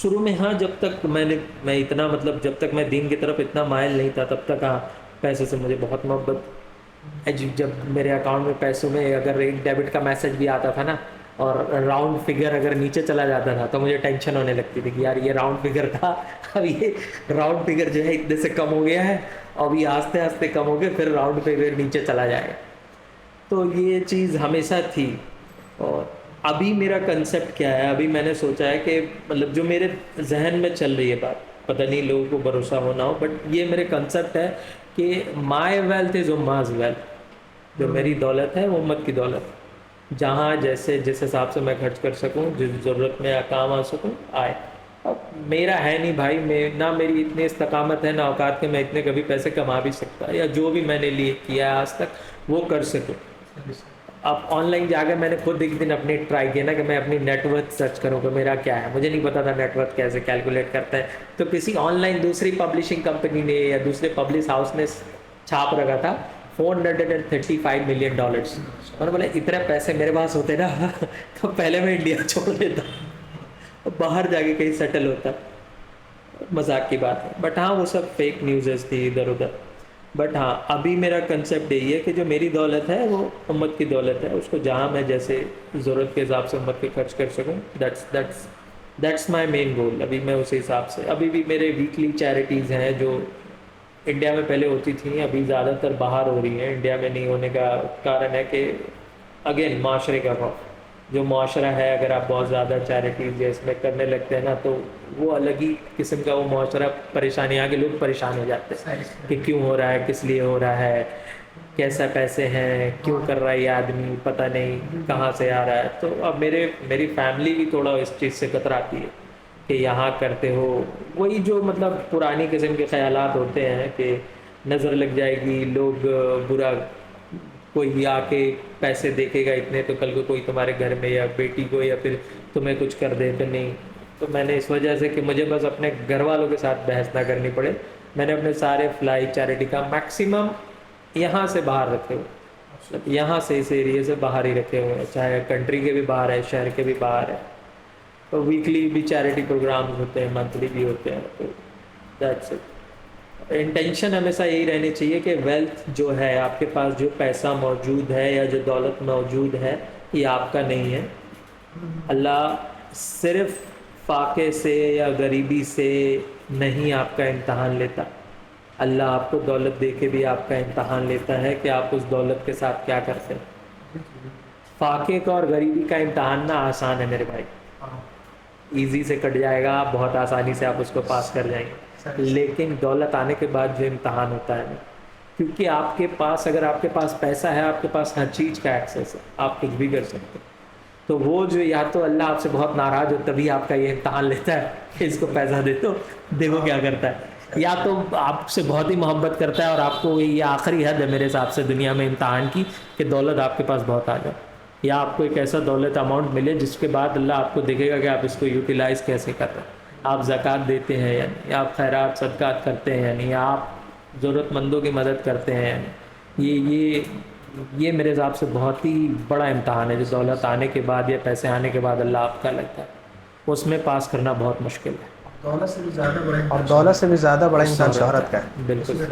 شروع میں ہاں جب تک میں اتنا مطلب جب تک میں دین کی طرف اتنا مائل نہیں تھا تب تک ہاں پیسے سے مجھے بہت محبت. جب میرے اکاؤنٹ میں پیسوں میں اگر ایک ڈیبٹ کا میسج بھی آتا تھا نا اور راؤنڈ فگر اگر نیچے چلا جاتا تھا تو مجھے ٹینشن ہونے لگتی تھی کہ یار یہ راؤنڈ فگر تھا، اب یہ راؤنڈ فگر جو ہے اتنے سے کم ہو گیا ہے، اب یہ آہستہ آہستہ کم ہو گیا، پھر راؤنڈ فگر نیچے چلا جائے گا. تو یہ چیز ہمیشہ تھی. اور ابھی میرا کنسیپٹ کیا ہے، ابھی میں نے سوچا ہے کہ مطلب جو میرے ذہن میں چل رہی ہے بات، پتہ نہیں لوگوں کو بھروسہ ہونا ہو، بٹ یہ میرے کنسیپٹ ہے کہ مائی ویلتھ از اماز ویلتھ. جو میری دولت ہے وہ امت کی دولت، جہاں جیسے جس حساب سے میں خرچ کر سکوں، جس ضرورت میں کام آ سکوں آئے. اب میرا ہے نہیں بھائی، میں نہ میری اتنی استقامت ہے نہ اوقات کہ میں اتنے کبھی پیسے کما بھی سکتا، یا جو بھی میں نے لیے کیا ہے آج تک وہ کر سکوں. اب آن لائن جا کے میں نے خود ایک دن اپنی ٹرائی کیا نا کہ میں اپنی نیٹ ورتھ سرچ کروں کہ میرا کیا ہے، مجھے نہیں پتا تھا نیٹ ورتھ کیسے کیلکولیٹ کرتا ہے. تو کسی آن لائن دوسری پبلشنگ کمپنی نے یا دوسرے پبلش ہاؤس نے چھاپ رکھا تھا $435 million. میں نے بولا اتنے پیسے میرے پاس ہوتے نا تو پہلے میں انڈیا چھوڑ دیتا، باہر جا کے کہیں سیٹل ہوتا. مذاق کی بات ہے، بٹ ہاں وہ سب فیک نیوزز تھی ادھر ادھر. بٹ ہاں ابھی میرا کنسیپٹ یہی ہے کہ جو میری دولت ہے وہ امت کی دولت ہے، اس کو جہاں میں جیسے ضرورت کے حساب سے امت پہ خرچ کر سکوں، دیٹس مائی مین گول. ابھی میں اسی حساب سے، ابھی بھی میرے ویکلی چیریٹیز ہیں جو انڈیا میں پہلے ہوتی تھیں، ابھی زیادہ تر باہر ہو رہی ہیں. انڈیا میں نہیں ہونے کا کارن ہے کہ اگین معاشرے کا خوف. جو معاشرہ ہے اگر آپ بہت زیادہ چیریٹیز اس میں کرنے لگتے ہیں نا تو وہ الگ ہی قسم کا وہ معاشرہ پریشانی، آگے لوگ پریشان ہو جاتے ہیں کہ کیوں ہو رہا ہے، کس لیے ہو رہا ہے، کیسا پیسے ہیں، کیوں کر رہا ہے یہ آدمی، پتہ نہیں کہاں سے آ رہا ہے. تو اب میری فیملی بھی تھوڑا اس چیز سے کتراتی ہے کہ یہاں کرتے ہو وہی جو مطلب پرانی قسم کے خیالات ہوتے ہیں کہ نظر لگ جائے گی، لوگ برا، کوئی آ کے پیسے دیکھے گا اتنے تو کل کو کوئی تمہارے گھر میں یا بیٹی کو یا پھر تمہیں کچھ کر دے تو نہیں. تو میں نے اس وجہ سے کہ مجھے بس اپنے گھر والوں کے ساتھ بحث نہ کرنی پڑے، میں نے اپنے سارے فلائی چیریٹی کا میکسیمم یہاں سے باہر رکھے ہوئے، یہاں سے اس ایریے سے باہر ہی رکھے ہوئے ہیں، چاہے کنٹری کے بھی باہر ہے، شہر کے بھی باہر ہے. تو ویکلی بھی چیریٹی پروگرامز ہوتے ہیں، منتھلی بھی ہوتے ہیں. تو دیٹس اٹ. انٹینشن ہمیشہ یہی رہنی چاہیے کہ ویلتھ جو ہے آپ کے پاس، جو پیسہ موجود ہے یا جو دولت موجود ہے، یہ آپ کا نہیں ہے. اللہ صرف فاقے سے یا غریبی سے نہیں آپ کا امتحان لیتا، اللہ آپ کو دولت دے کے بھی آپ کا امتحان لیتا ہے کہ آپ اس دولت کے ساتھ کیا کرتے ہیں. فاقے کا اور غریبی کا امتحان نہ آسان ہے میرے بھائی، ایزی سے کٹ جائے گا، بہت آسانی سے آپ اس کو پاس کر جائیں گے. لیکن دولت آنے کے بعد جو امتحان ہوتا ہے نا، کیونکہ آپ کے پاس اگر آپ کے پاس پیسہ ہے، آپ کے پاس ہر چیز کا ایکسیس ہے، آپ کچھ بھی کر سکتے ہیں. تو وہ جو یا تو اللہ آپ سے بہت ناراض ہو تبھی آپ کا یہ امتحان لیتا ہے کہ اس کو پیسہ دے تو دیکھو کیا کرتا ہے، یا تو آپ سے بہت ہی محبت کرتا ہے اور آپ کو یہ آخری حد ہے میرے حساب سے دنیا میں امتحان کی کہ دولت آپ کے پاس بہت آ جائے، یا آپ کو ایک ایسا دولت اماؤنٹ ملے جس کے بعد اللہ آپ کو دیکھے گا کہ آپ اس کو یوٹیلائز کیسے کر رہے ہیں، آپ زکوٰۃ دیتے ہیں یا نہیں، آپ خیرات صدقات کرتے ہیں یا نہیں، آپ ضرورت مندوں کی مدد کرتے ہیں. یہ میرے حساب سے بہت ہی بڑا امتحان ہے جو دولت آنے کے بعد یا پیسے آنے کے بعد اللہ آپ کا لگتا ہے، اس میں پاس کرنا بہت مشکل ہے. دولت سے بھی زیادہ بڑا امتحان شہرت کا ہے. بالکل.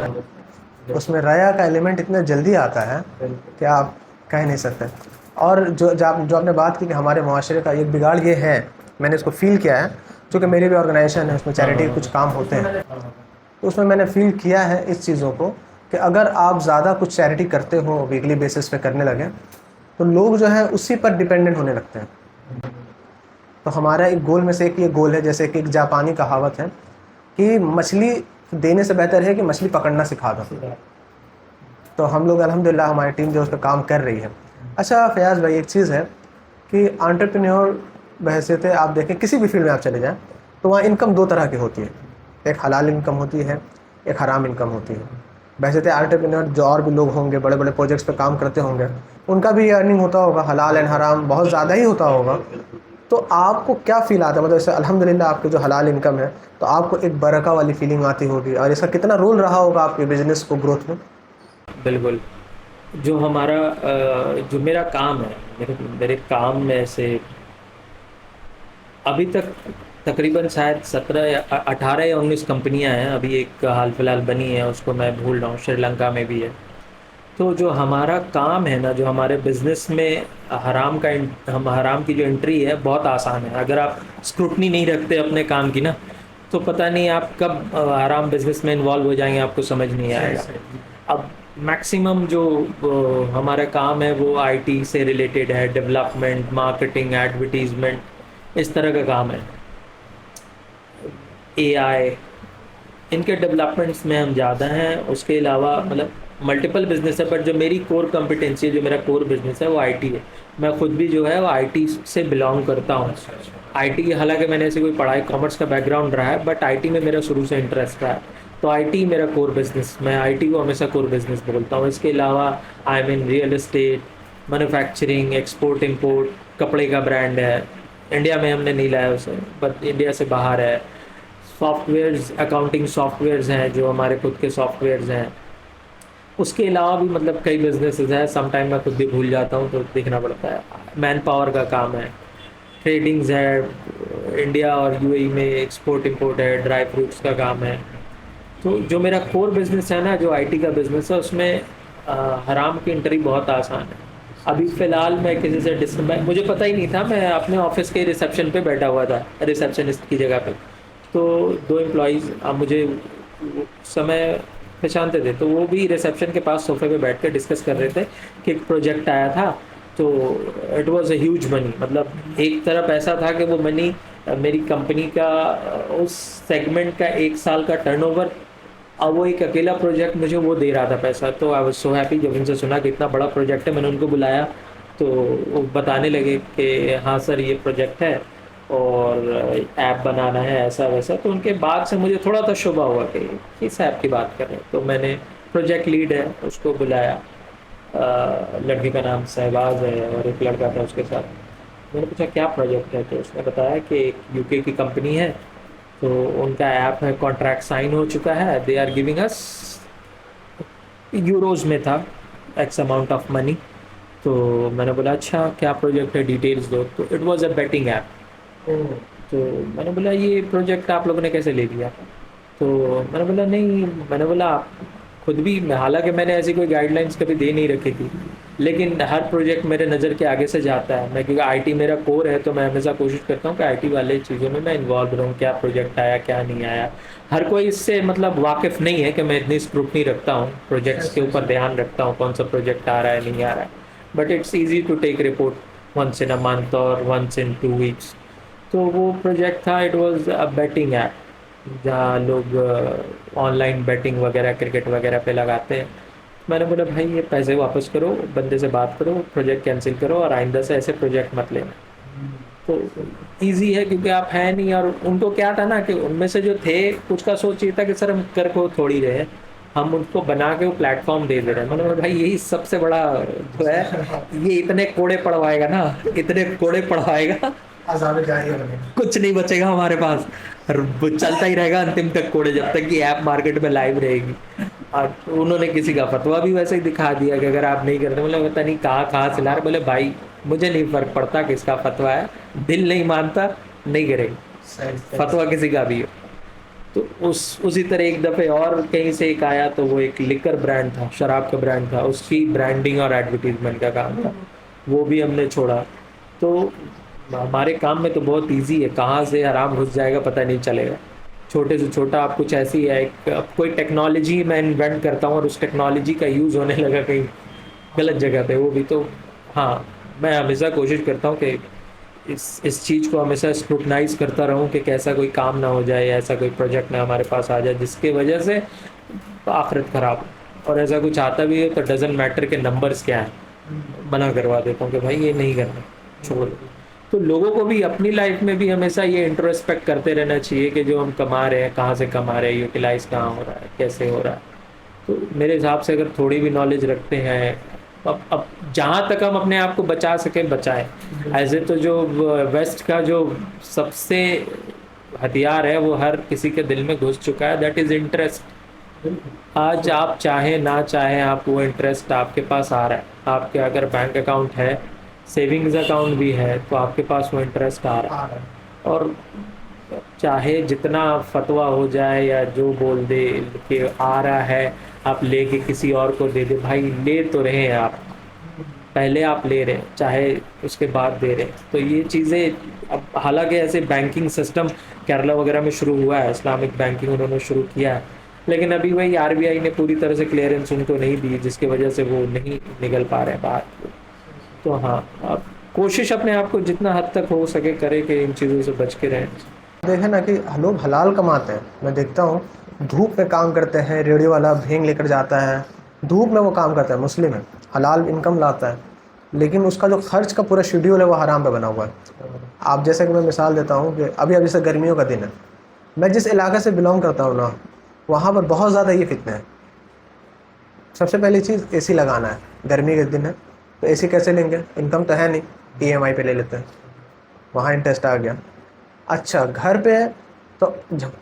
اس میں ریا کا ایلیمنٹ اتنا جلدی آتا ہے کہ آپ کہہ نہیں سکتے. اور جو آپ نے بات کی کہ ہمارے معاشرے کا ایک بگاڑ یہ ہے، میں نے اس کو فیل کیا ہے چونکہ میری بھی آرگنائزیشن ہے، اس میں چیریٹی کے کچھ کام ہوتے ہیں، تو اس میں میں نے فیل کیا ہے اس چیزوں کو کہ اگر آپ زیادہ کچھ چیریٹی کرتے ہو، ویکلی بیسس پہ کرنے لگے تو لوگ جو ہے اسی پر ڈیپینڈنٹ ہونے لگتے ہیں. تو ہمارا ایک گول میں سے ایک یہ گول ہے، جیسے کہ ایک جاپانی کہاوت ہے کہ مچھلی دینے سے بہتر ہے کہ مچھلی پکڑنا سکھا دو. تو ہم لوگ الحمدللہ ہماری ٹیم جو اس پہ کام کر رہی ہے. اچھا فیاض بھائی، ایک چیز ہے کہ انٹرپرینیور بحیثیت آپ دیکھیں کسی بھی فیلڈ میں آپ چلے جائیں تو وہاں انکم دو طرح کی ہوتی ہے، ایک حلال انکم ہوتی ہے، ایک حرام انکم ہوتی ہے. بحیثیت انٹرپرینیور جو اور بھی لوگ ہوں گے، بڑے بڑے پروجیکٹس پہ کام کرتے ہوں گے، ان کا بھی یہ ارننگ ہوتا ہوگا، حلال اینڈ حرام بہت زیادہ ہی ہوتا ہوگا. تو آپ کو کیا فیل آتا ہے؟ مطلب جیسے الحمدللہ آپ کی جو حلال انکم ہے تو آپ کو ایک برکہ والی فیلنگ آتی ہوگی، اور اس کا کتنا رول رہا ہوگا آپ کے بزنس کو گروتھ میں؟ بالکل. جو ہمارا جو میرا کام ہے، میرے کام میں سے ابھی تک تقریباً شاید 17 یا 18 یا 19 کمپنیاں ہیں. ابھی ایک حال فی الحال بنی ہے، اس کو میں بھول رہا ہوں، سری لنکا میں بھی ہے. تو جو ہمارا کام ہے نا، جو ہمارے بزنس میں حرام کی جو انٹری ہے بہت آسان ہے. اگر آپ اسکروٹنی نہیں رکھتے اپنے کام کی نا، تو پتہ نہیں آپ کب حرام بزنس میں انوالو ہو جائیں گے، آپ کو سمجھ نہیں آئے گا. اب میکسیمم جو ہمارا کام ہے وہ آئی ٹی سے ریلیٹڈ ہے، ڈیولپمنٹ، مارکیٹنگ، ایڈورٹیزمنٹ، اس طرح کا کام ہے. اے آئی، ان کے ڈیولپمنٹس میں ہم زیادہ ہیں. اس کے علاوہ مطلب ملٹیپل بزنس ہے، بٹ جو میری کور کمپٹنسی ہے، جو میرا کور بزنس ہے وہ آئی ٹی ہے. میں خود بھی جو ہے وہ آئی ٹی سے بلانگ کرتا ہوں. آئی ٹی، حالانکہ میں نے ایسی کوئی پڑھائی کامرس کا بیک گراؤنڈ رہا ہے، بٹ آئی ٹی میں میرا شروع سے انٹرسٹ رہا ہے. تو آئی ٹی میرا کور بزنس، میں آئی ٹی کو ہمیشہ کور بزنس بولتا ہوں. اس کے علاوہ I mean real estate, manufacturing, export import. کپڑے کا برانڈ ہے، انڈیا میں ہم نے نہیں لایا اسے، بٹ انڈیا سے باہر ہے. Softwares, accounting softwares ہیں جو ہمارے خود کے سافٹ ویئرز ہیں. اس کے علاوہ بھی مطلب کئی بزنسز ہیں، سم ٹائم میں خود بھی بھول جاتا ہوں تو دیکھنا پڑتا ہے. مین پاور کا کام ہے، ٹریڈنگز ہے، انڈیا اور یو اے ای میں ایکسپورٹ امپورٹ ہے، ڈرائی فروٹس کا کام ہے. تو جو میرا کور بزنس ہے نا، جو آئی ٹی کا بزنس ہے، اس میں حرام کی انٹری بہت آسان ہے. ابھی فی الحال میں کسی سے مجھے پتہ ہی نہیں تھا، میں اپنے آفس کے ریسیپشن پہ بیٹھا ہوا تھا، ریسیپشنسٹ کی جگہ پہ. تو 2 امپلائیز اب مجھے سمے پہچانتے تھے، تو وہ بھی ریسیپشن کے پاس صوفے پہ بیٹھ کے ڈسکس کر رہے تھے کہ ایک پروجیکٹ آیا تھا. تو اٹ واز اے ہیوج منی. مطلب ایک طرف ایسا تھا کہ وہ منی میری کمپنی کا اس سیگمنٹ کا 1 سال کا ٹرن اوور، اب وہ ایک اکیلا پروجیکٹ مجھے وہ دے رہا تھا پیسہ. تو آئی واز سو ہیپی جب ان سے سنا کہ اتنا بڑا پروجیکٹ ہے. میں نے ان کو بلایا تو وہ بتانے لگے کہ ہاں سر یہ پروجیکٹ ہے اور ایپ بنانا ہے ایسا ویسا. تو ان کے بعد سے مجھے تھوڑا سا شبہ ہوا کہ کس ایپ کی بات کر رہے ہیں. تو میں نے پروجیکٹ لیڈ ہے اس کو بلایا، لڑکی کا نام شہباز ہے اور ایک لڑکا تھا اس کے ساتھ. میں نے پوچھا کیا پروجیکٹ ہے، تو اس نے بتایا کہ ایک یو کے کی کمپنی ہے، تو ان کا ایپ ہے، کانٹریکٹ سائن ہو چکا ہے، they are giving us, euros میں تھا، ایکس اماؤنٹ آف منی. تو میں نے بولا اچھا کیا پروجیکٹ ہے، ڈیٹیلز دو. تو it was a betting app. تو میں نے بولا یہ پروجیکٹ آپ لوگوں نے کیسے لے لیا؟ تو میں نے بولا نہیں، میں نے بولا آپ خود بھی، حالانکہ میں نے ایسی کوئی گائیڈ لائنس کبھی دے نہیں رکھی تھی، لیکن ہر پروجیکٹ میرے نظر کے آگے سے جاتا ہے. میں کیونکہ آئی ٹی میرا کور ہے، تو میں ہمیشہ کوشش کرتا ہوں کہ آئی ٹی والے چیزوں میں انوالو رہوں. کیا پروجیکٹ آیا، کیا نہیں آیا. ہر کوئی اس سے مطلب واقف نہیں ہے کہ میں اتنی اسکروٹنی رکھتا ہوں، پروجیکٹس کے اوپر دھیان رکھتا ہوں کون سا پروجیکٹ آ رہا ہے نہیں آ رہا ہے. But it's easy to take report once in a month اور ونس ان 2 ویکس. تو وہ پروجیکٹ تھا، it was a betting app جہاں لوگ آن لائن بیٹنگ وغیرہ کرکٹ وغیرہ پہ لگاتے ہیں. میں نے بولا بھائی یہ پیسے واپس کرو، بندے سے بات کرو، پروجیکٹ کینسل کرو، اور آئندہ سے ایسے پروجیکٹ مت لینا. تو ایزی ہے کیونکہ آپ ہیں نہیں. اور ان کو کیا تھا نا کہ ان میں سے جو تھے کچھ کا سوچ یہ تھا کہ سر ہم کر کو تھوڑی رہے، ہم ان کو بنا کے وہ پلیٹ فارم دے دے رہے ہیں. میں نے بولا بھائی یہی سب سے بڑا جو ہے، یہ اتنے کوڑے پڑوائے گا نا، اتنے کوڑے پڑوائے گا، کچھ نہیں بچے گا ہمارے پاس، چلتا ہی رہے گا انتم تک کوڑے، جب تک یہ ایپ مارکیٹ میں لائیو رہے گی. اور انہوں نے کسی کا فتویٰ بھی ویسے ہی دکھا دیا کہ اگر آپ نہیں کرتے. بولے پتہ نہیں کہاں سے لا رہے. بولے بھائی مجھے نہیں فرق پڑتا کس کا فتویٰ ہے، دل نہیں مانتا نہیں کرے گا، فتویٰ کسی کا بھی ہو. تو اسی طرح ایک دفعہ اور کہیں سے ایک آیا، تو وہ ایک لیکر برانڈ تھا، شراب کا برانڈ تھا، اس کی برانڈنگ اور ایڈورٹیزمنٹ کا کام تھا، وہ بھی ہم نے چھوڑا. تو ہمارے کام میں تو بہت ایزی ہے، کہاں سے حرام گھس جائے گا پتہ نہیں چلے گا. چھوٹے سے چھوٹا آپ کچھ ایسی ہے، کوئی ٹیکنالوجی میں انوینٹ کرتا ہوں اور اس ٹیکنالوجی کا یوز ہونے لگا کہیں غلط جگہ پہ، وہ بھی تو ہاں. میں ہمیشہ کوشش کرتا ہوں کہ اس چیز کو ہمیشہ اسکروٹنائز کرتا رہوں کہ کیسا کوئی کام نہ ہو جائے، ایسا کوئی پروجیکٹ نہ ہمارے پاس آ جائے جس کی وجہ سے آخرت خراب ہو. اور ایسا کچھ آتا بھی ہے تو ڈزنٹ میٹر کہ نمبرز کیا ہیں، منع کروا دیتا ہوں کہ بھائی یہ نہیں کرنا، چھوڑ. تو لوگوں کو بھی اپنی لائف میں بھی ہمیشہ یہ انٹروسپیکٹ کرتے رہنا چاہیے کہ جو ہم کما رہے ہیں کہاں سے کما رہے ہیں، یوٹیلائز کہاں ہو رہا ہے، کیسے ہو رہا ہے. تو میرے حساب سے اگر تھوڑی بھی نالج رکھتے ہیں اب جہاں تک ہم اپنے آپ کو بچا سکیں بچائیں. ایسے تو جو ویسٹ کا جو سب سے ہتھیار ہے وہ ہر کسی کے دل میں گھس چکا ہے, دیٹ از انٹرسٹ. آج آپ چاہیں نہ چاہیں آپ وہ انٹرسٹ آپ کے پاس آ رہا ہے. آپ کے اگر بینک اکاؤنٹ ہے, سیونگز اکاؤنٹ بھی ہے, تو آپ کے پاس وہ انٹرسٹ آ رہا ہے. اور چاہے جتنا فتویٰ ہو جائے یا جو بول دے کہ آ رہا ہے, آپ لے کے کسی اور کو دے دے, بھائی لے تو رہے ہیں آپ, پہلے آپ لے رہے ہیں چاہے اس کے بعد دے رہے ہیں. تو یہ چیزیں اب حالانکہ ایسے بینکنگ سسٹم کیرلا وغیرہ میں شروع ہوا ہے, اسلامک بینکنگ انہوں نے شروع کیا ہے, لیکن ابھی وہی RBI نے پوری طرح سے کلیئرنس ان کو نہیں دی, جس کی وجہ سے وہ نہیں نکل پا رہے ہیں باہر. تو ہاں, اب کوشش اپنے آپ کو جتنا حد تک ہو سکے کرے کہ ان چیزوں سے بچ کے رہیں. دیکھیں نا کہ لوگ حلال کماتے ہیں, میں دیکھتا ہوں دھوپ میں کام کرتے ہیں, ریڈیو والا بھینگ لے کر جاتا ہے, دھوپ میں وہ کام کرتا ہے, مسلم ہے, حلال انکم لاتا ہے, لیکن اس کا جو خرچ کا پورا شیڈیول ہے وہ حرام پہ بنا ہوا ہے. آپ جیسے کہ میں مثال دیتا ہوں کہ ابھی جیسے گرمیوں کا دن ہے, میں جس علاقے سے بلونگ کرتا ہوں نا, وہاں پر بہت زیادہ یہ فتنہ ہے. سب سے پہلی چیز اے سی لگانا ہے, گرمی کے دن ہے تو اے سی کیسے لیں گے, انکم تو ہے نہیں, EMI پہ لے لیتے ہیں, وہاں انٹرسٹ آ گیا. اچھا گھر پہ ہے تو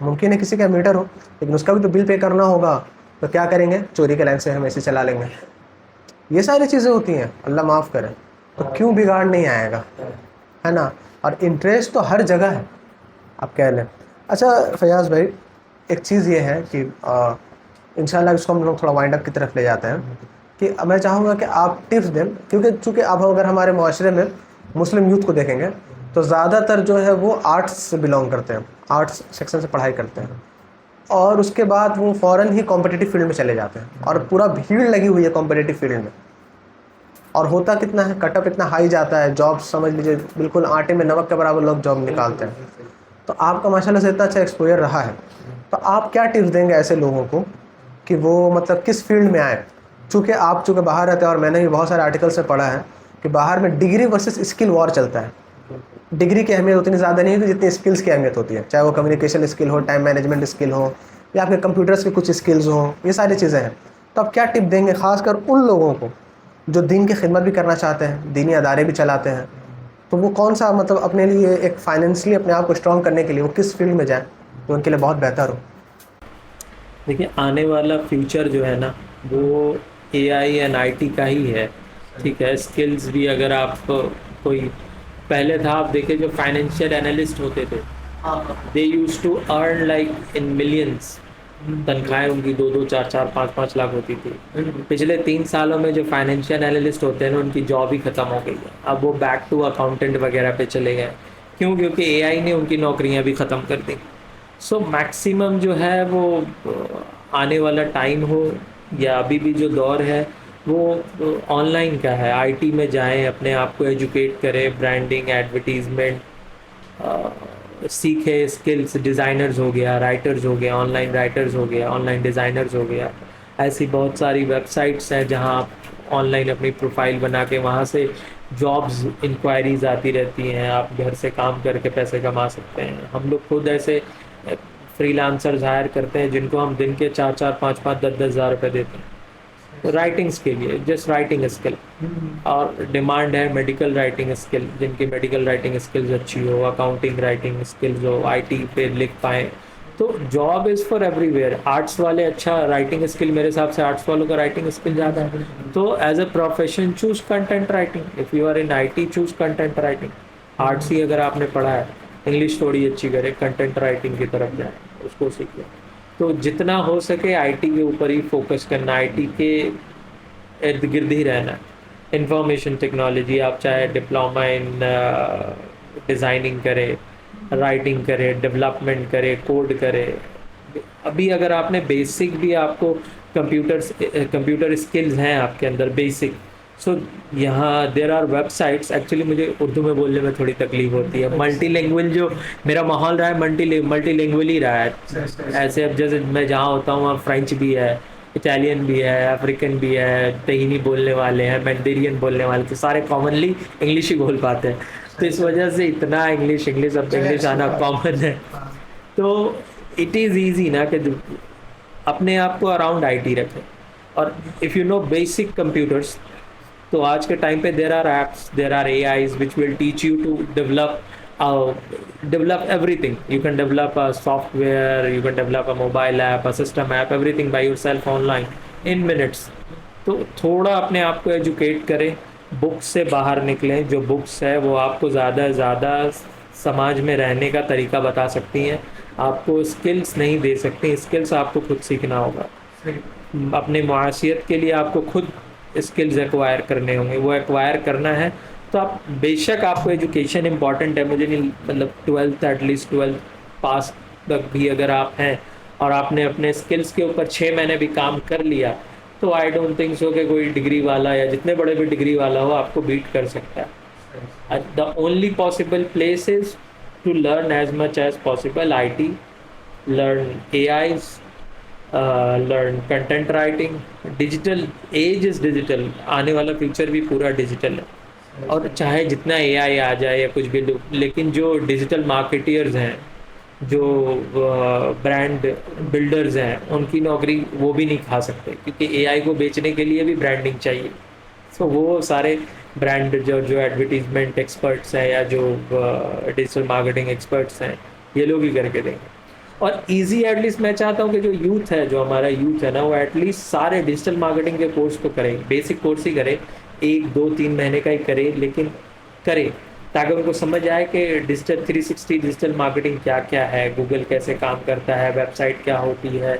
ممکن ہے کسی کا میٹر ہو, لیکن اس کا بھی تو بل پے کرنا ہوگا, تو کیا کریں گے, چوری کے لائن سے ہم اے سی چلا لیں گے. یہ ساری چیزیں ہوتی ہیں, اللہ معاف کرے, تو کیوں بگاڑ نہیں آئے گا, ہے نا. اور انٹرسٹ تو ہر جگہ ہے, آپ کہہ لیں. اچھا فیاض بھائی, ایک چیز یہ ہے کہ انشاءاللہ اس کو ہم لوگ تھوڑا وائنڈ اپ کی طرف لے جاتے ہیں, کہ میں چاہوں گا کہ آپ ٹپس دیں, کیونکہ چونکہ اب اگر ہمارے معاشرے میں مسلم یوتھ کو دیکھیں گے تو زیادہ تر جو ہے وہ آرٹس سے بلونگ کرتے ہیں, آرٹس سیکشن سے پڑھائی کرتے ہیں, اور اس کے بعد وہ فوراً ہی کمپٹیٹیو فیلڈ میں چلے جاتے ہیں, اور پورا بھیڑ لگی ہوئی ہے کمپٹیٹیو فیلڈ میں. اور ہوتا کتنا ہے, کٹ اپ اتنا ہائی جاتا ہے, جاب سمجھ لیجیے بالکل آٹے میں نمک کے برابر لوگ جاب نکالتے ہیں. تو آپ کا ماشاءاللہ سے اتنا اچھا ایکسپوئر رہا ہے, تو آپ کیا ٹپس دیں گے ایسے لوگوں کو کہ وہ مطلب کس فیلڈ میں آئیں. چونکہ باہر رہتے ہیں, اور میں نے بھی بہت سارے آرٹیکل سے پڑھا ہے کہ باہر میں ڈگری ورسز اسکل وار چلتا ہے. ڈگری کی اہمیت اتنی زیادہ نہیں ہوتی جتنی اسکلس کی اہمیت ہوتی ہے, چاہے وہ کمیونیکیشن اسکل ہو, ٹائم مینجمنٹ اسکل ہو, یا پھر کمپیوٹرس کے کچھ اسکلز ہوں, یہ ساری چیزیں ہیں. تو آپ کیا ٹپ دیں گے خاص کر ان لوگوں کو جو دین کی خدمت بھی کرنا چاہتے ہیں, دینی ادارے بھی چلاتے ہیں, تو وہ کون سا مطلب اپنے لیے ایک فائنینشلی اپنے آپ کو اسٹرانگ کرنے کے لیے وہ کس فیلڈ میں جائیں تو ان کے لیے بہت بہتر ہو. دیکھیے آنے والا فیوچر جو ہے نا وہ AI اینڈ IT کا ہی ہے, ٹھیک ہے. اسکلز بھی اگر آپ کوئی پہلے تھا, آپ دیکھیں جو فائنینشیل انالسٹ ہوتے تھے, they used to earn like in millions, تنخواہیں ان کی 2-2, 4-4, 5-5 لاکھ ہوتی تھی. پچھلے 3 سالوں میں جو فائنینشیل انالسٹ ہوتے ہیں نا ان کی جاب ہی ختم ہو گئی ہے, اب وہ بیک ٹو اکاؤنٹنٹ وغیرہ پہ چلے گئے. کیوں؟ کیونکہ AI نے ان کی نوکریاں بھی ختم کر دیں. سو میکسیمم جو ہے وہ آنے والا ٹائم ہو یا ابھی بھی جو دور ہے وہ آن لائن کا ہے. IT میں جائیں, اپنے آپ کو ایجوکیٹ کریں, برانڈنگ, ایڈورٹیزمنٹ سیکھے, اسکلس, ڈیزائنرز ہو گیا, رائٹرز ہو گیا, آن لائن رائٹرز ہو گیا, آن لائن ڈیزائنرز ہو گیا. ایسی بہت ساری ویب سائٹس ہیں جہاں آپ آن لائن اپنی پروفائل بنا کے وہاں سے جابز انکوائریز آتی رہتی ہیں, آپ گھر سے کام کر کے پیسے کما سکتے ہیں. ہم لوگ خود ایسے فری لانسرز ہائر کرتے ہیں جن کو ہم دن کے 4-4, 5-5, 10-10 ہزار روپے دیتے ہیں رائٹنگس کے لیے, جسٹ رائٹنگ اسکل. اور ڈیمانڈ ہے میڈیکل رائٹنگ اسکل, جن کی میڈیکل رائٹنگ اسکلز اچھی ہو, اکاؤنٹنگ رائٹنگ اسکلز ہو, IT پہ لکھ پائیں. تو job is far everywhere. Arts والے اچھا رائٹنگ اسکل, میرے حساب سے آرٹس والوں کا رائٹنگ اسکل زیادہ ہے, تو as a profession choose content writing. If you are in IT choose content writing. Arts ہی اگر آپ نے پڑھا ہے, انگلش تھوڑی اچھی کرے, کنٹینٹ رائٹنگ کی طرف جائیں, اس کو سیکھیں. تو جتنا ہو سکے IT کے اوپر ہی فوکس کرنا, IT کے ارد گرد ہی رہنا. انفارمیشن ٹیکنالوجی, آپ چاہے ڈپلوما ان ڈیزائننگ کرے, رائٹنگ کرے, ڈیولپمنٹ کرے, کوڈ کرے. ابھی اگر آپ نے بیسک بھی, آپ کو کمپیوٹر اسکلز ہیں آپ کے اندر بیسک, سو یہاں there are websites. Actually مجھے اردو میں بولنے میں تھوڑی تکلیف ہوتی ہے. ملٹی لینگویج جو میرا ماحول رہا ہے, ملٹی لینگویج ہی رہا ہے. ایسے اب جیسے میں جہاں ہوتا ہوں وہاں فرینچ بھی ہے, اٹالین بھی ہے, افریقن بھی ہے, تہینی بولنے والے ہیں, مینڈیرین بولنے والے, تو سارے کامنلی انگلش ہی بول پاتے ہیں. تو اس وجہ سے اتنا انگلش اب انگلش آنا کامن ہے. تو اٹ از ایزی نا کہ اپنے آپ کو اراؤنڈ IT رکھیں. اور if you know basic computers, تو آج کے ٹائم پہ there are apps, there are AIs which will teach you to develop everything. You can develop a software, you can develop a mobile app, a system app, everything by yourself online in minutes. تو تھوڑا اپنے آپ کو educate کریں, books سے باہر نکلیں. جو بکس ہے وہ آپ کو زیادہ سے زیادہ سماج میں رہنے کا طریقہ بتا سکتی ہیں, آپ کو اسکلس نہیں دے سکتی. اسکلس آپ کو خود سیکھنا ہوگا. اپنے معاشیت کے لیے آپ کو خود اسکلز ایکوائر کرنے ہوں گے. وہ ایکوائر کرنا ہے تو آپ بے شک آپ کو ایجوکیشن امپورٹنٹ ہے. مجھے نہیں مطلب 12th ایٹ لیسٹ 12th پاس تک بھی اگر آپ ہیں اور آپ نے اپنے اسکلس کے اوپر 6 مہینے بھی کام کر لیا تو آئی ڈونٹ تھنک سو کہ کوئی ڈگری والا یا جتنے بڑے بھی ڈگری والا ہو آپ کو بیٹ کر سکتا ہے. The only possible place is to learn as much as possible IT, learn AIs, learn content writing. Digital age is digital, آنے والا فیوچر بھی پورا ڈیجیٹل ہے. اور چاہے جتنا AI آ جائے یا کچھ بھی, لیکن جو ڈیجیٹل مارکیٹرز ہیں, جو برانڈ بلڈرز ہیں, ان کی نوکری وہ بھی نہیں کھا سکتے, کیونکہ AI کو بیچنے کے لیے بھی برانڈنگ چاہیے. سو وہ سارے برانڈ جو ایڈورٹیزمنٹ ایکسپرٹس ہیں یا جو ڈیجیٹل مارکیٹنگ ایکسپرٹس ہیں, یہ لوگ ہی کر کے دیں گے. اور ایزی ایٹ لیسٹ میں چاہتا ہوں کہ جو یوتھ ہے, جو ہمارا یوتھ ہے نا, وہ ایٹ لیسٹ سارے ڈیجیٹل مارکیٹنگ کے کورس کو کرے. بیسک کورس ہی کرے, 1 2 3 مہینے کا ہی کرے, لیکن کرے تاکہ ان کو سمجھ آئے کہ ڈیجیٹل 360 ڈیجیٹل مارکیٹنگ کیا کیا ہے, گوگل کیسے کام کرتا ہے, ویب سائٹ کیا ہوتی ہے,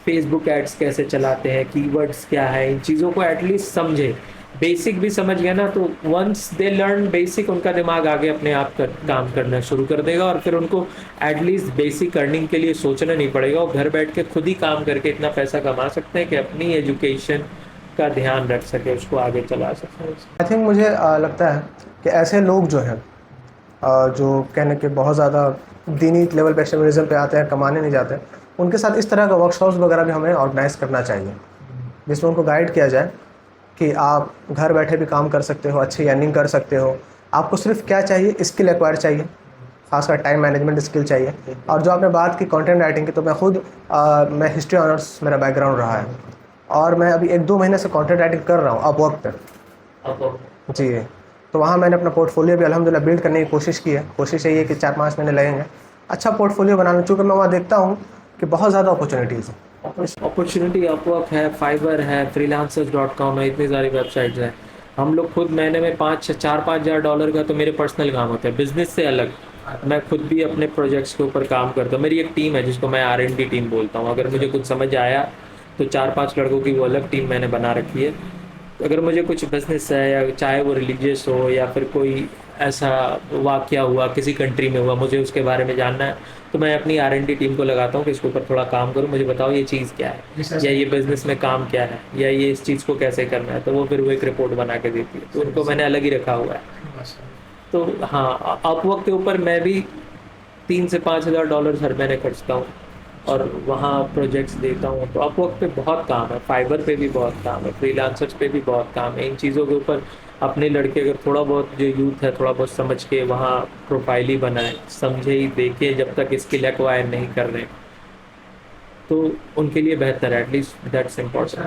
فیس بک ایڈس کیسے چلاتے ہیں, کی ورڈس کیا ہے. ان چیزوں کو ایٹ لیسٹ سمجھے. بیسک بھی سمجھ گیا نا تو ونس دے لرن بیسک, ان کا دماغ آگے اپنے آپ کام کرنا شروع کر دے گا, اور پھر ان کو ایٹ لیسٹ بیسک ارننگ کے لیے سوچنا نہیں پڑے گا. اور گھر بیٹھ کے خود ہی کام کر کے اتنا پیسہ کما سکتے ہیں کہ اپنی ایجوکیشن کا دھیان رکھ سکے, اس کو آگے چلا سکتے. آئی تھنک مجھے لگتا ہے کہ ایسے لوگ جو ہیں جو کہنے کہ بہت زیادہ دینی لیول پہ ایکسٹریمزم پہ آتے ہیں, کمانے نہیں جاتے, ان کے ساتھ اس طرح کا ورکشاپس وغیرہ بھی ہمیں آرگنائز کرنا چاہیے, جس میں ان کو گائیڈ کیا جائے کہ آپ گھر بیٹھے بھی کام کر سکتے ہو, اچھی ارننگ کر سکتے ہو. آپ کو صرف کیا چاہیے, اسکل ایکوائر چاہیے, خاص کر ٹائم مینجمنٹ اسکل چاہیے. اور جو آپ نے بات کی کنٹینٹ رائٹنگ کی, تو میں خود میں ہسٹری آنرس میرا بیک گراؤنڈ رہا ہے, اور میں ابھی 1 2 مہینے سے کنٹینٹ رائٹنگ کر رہا ہوں اپ ورک پہ. جی, تو وہاں میں نے اپنا پورٹ فولیو بھی الحمدللہ بلڈ کرنے کی کوشش کی ہے. کوشش یہی ہے کہ 4 5 مہینے لگیں گے اچھا پورٹ فولیو بنانا, چونکہ میں وہاں دیکھتا ہوں کہ بہت زیادہ اپرچونیٹیز ہیں. اپرچونیٹی اپ ورک ہے, فائبر ہے, freelancers.com ہے, اتنی ساری ویب سائٹس ہیں. ہم لوگ خود مہینے میں 4-5 ہزار ڈالر کا تو میرے پرسنل کام ہوتا ہے, بزنس سے الگ. میں خود بھی اپنے پروجیکٹس کے اوپر کام کرتا ہوں. میری ایک ٹیم ہے جس کو میں R&D ٹیم بولتا ہوں. اگر مجھے کچھ سمجھ آیا تو 4-5 لڑکوں کی وہ الگ ٹیم میں نے بنا رکھی ہے. اگر مجھے کچھ بزنس ہے, یا چاہے وہ ریلیجیس ہو یا پھر کوئی ایسا واقعہ ہوا کسی کنٹری میں ہوا, مجھے اس کے بارے میں جاننا ہے, تو میں اپنی R&D ٹیم کو لگاتا ہوں کہ اس کے اوپر تھوڑا کام کروں, مجھے بتاؤ یہ چیز کیا ہے, یا یہ بزنس میں کام کیا ہے, یا یہ اس چیز کو کیسے کرنا ہے. تو وہ پھر وہ ایک رپورٹ بنا کے دیتی ہے, تو ان کو میں نے الگ ہی رکھا ہوا ہے. تو ہاں, اپ ورک کے اوپر میں بھی 3 سے 5 ہزار ڈالر ہر مہینے خرچتا ہوں, اور وہاں پروجیکٹس دیتا ہوں. تو اپ ورک پہ بہت کام ہے, فائبر پہ بھی بہت کام ہے, فریلانسرز پہ بھی بہت کام ہے. ان چیزوں کے اوپر اپنے لڑکے اگر تھوڑا بہت جو یوتھ ہے تھوڑا بہت سمجھ کے وہاں پروفائل ہی بنائے, سمجھے ہی, دیکھے, جب تک اسکل ایکوائر نہیں کر رہے تو ان کے لیے بہتر ہے. At least that's important.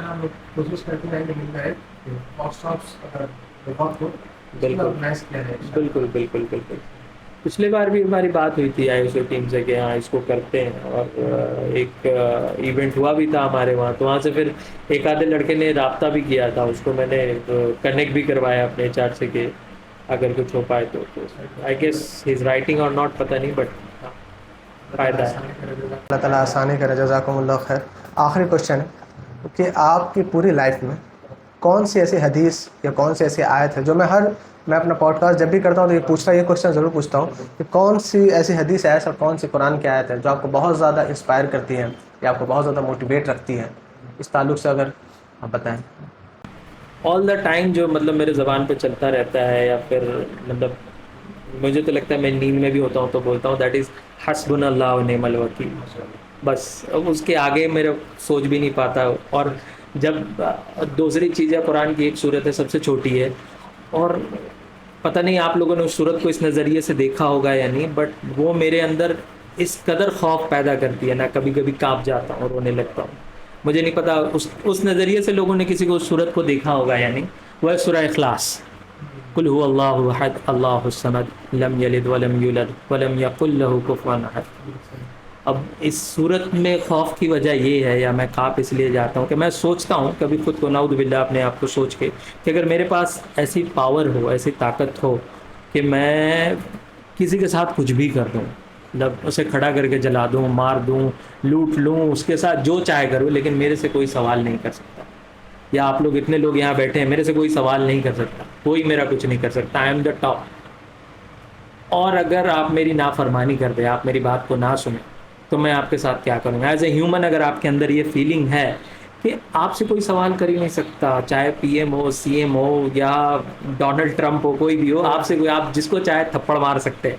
بالکل. پچھلی بار بھی ہماری بات ہوئی تھی ISO ٹیم سے کہ ہاں اس کو کرتے ہیں, اور ایک ایونٹ ہوا بھی تھا ہمارے وہاں, تو وہاں سے پھر ایک آدھے لڑکے نے رابطہ بھی کیا تھا, اس کو میں نے کنیکٹ بھی کروایا اپنے HR سے کہ اگر کچھ ہو پائے تو I guess he is writing اور ناٹ, پتہ نہیں, بٹ فائدہ ہے. اللہ تعالیٰ آسانی کرے, جزاکم اللہ خیر. آخری کوشچن ہے کہ آپ کی پوری لائف میں کون سی ایسی حدیث یا کون سی ایسی آیت ہے جو میں اپنا پوڈ کاسٹ جب بھی کرتا ہوں تو یہ کوشچن ضرور پوچھتا ہوں کہ کون سی ایسی حدیث ہے اور کون سی قرآن کی آیت ہے جو آپ کو بہت زیادہ انسپائر کرتی ہے یا آپ کو بہت زیادہ موٹیویٹ رکھتی ہے, اس تعلق سے اگر آپ بتائیں. آل دا ٹائم جو مطلب میرے زبان پہ چلتا رہتا ہے, یا پھر مطلب مجھے تو لگتا ہے میں نیند میں بھی ہوتا ہوں تو بولتا ہوں, دیٹ از حسبنا اللہ و نعم الوکیل. بس اس کے آگے میرا سوچ بھی نہیں پاتا. اور جب دوسری چیز ہے, قرآن کی ایک صورت ہے سب سے چھوٹی ہے, اور پتہ نہیں آپ لوگوں نے اس صورت کو اس نظریے سے دیکھا ہوگا یا نہیں, بٹ وہ میرے اندر اس قدر خوف پیدا کرتی ہے نا, کبھی کبھی کانپ جاتا ہوں اور رونے لگتا ہوں. مجھے نہیں پتا اس نظریے سے لوگوں نے کسی کو اس صورت کو دیکھا ہوگا یا نہیں, وہ ہے سورہ اخلاص. قل هو اللہ احد اللہ الصمد لم یلد ولم یولد ولم یکن لہ کفوا احد. اب اس صورت میں خوف کی وجہ یہ ہے، یا میں کاپ اس لیے جاتا ہوں کہ میں سوچتا ہوں کبھی خود کو، نعوذ باللہ، اپنے آپ کو سوچ کے کہ اگر میرے پاس ایسی پاور ہو، ایسی طاقت ہو کہ میں کسی کے ساتھ کچھ بھی کر دوں، مطلب اسے کھڑا کر کے جلا دوں، مار دوں، لوٹ لوں، اس کے ساتھ جو چاہے کروں، لیکن میرے سے کوئی سوال نہیں کر سکتا. یا آپ لوگ اتنے لوگ یہاں بیٹھے ہیں، میرے سے کوئی سوال نہیں کر سکتا، کوئی میرا کچھ نہیں کر سکتا. I am the top. اور اگر آپ میری نافرمانی کر دیں، آپ میری بات کو نہ سنیں، تو میں آپ کے ساتھ کیا کروں گا؟ ایز اے ہیومن اگر آپ کے اندر یہ فیلنگ ہے کہ آپ سے کوئی سوال کر ہی نہیں سکتا، چاہے پی ایم ہو، سی ایم ہو، یا ڈونلڈ ٹرمپ ہو، کوئی بھی ہو، آپ سے کوئی، آپ جس کو چاہے تھپڑ مار سکتے ہیں،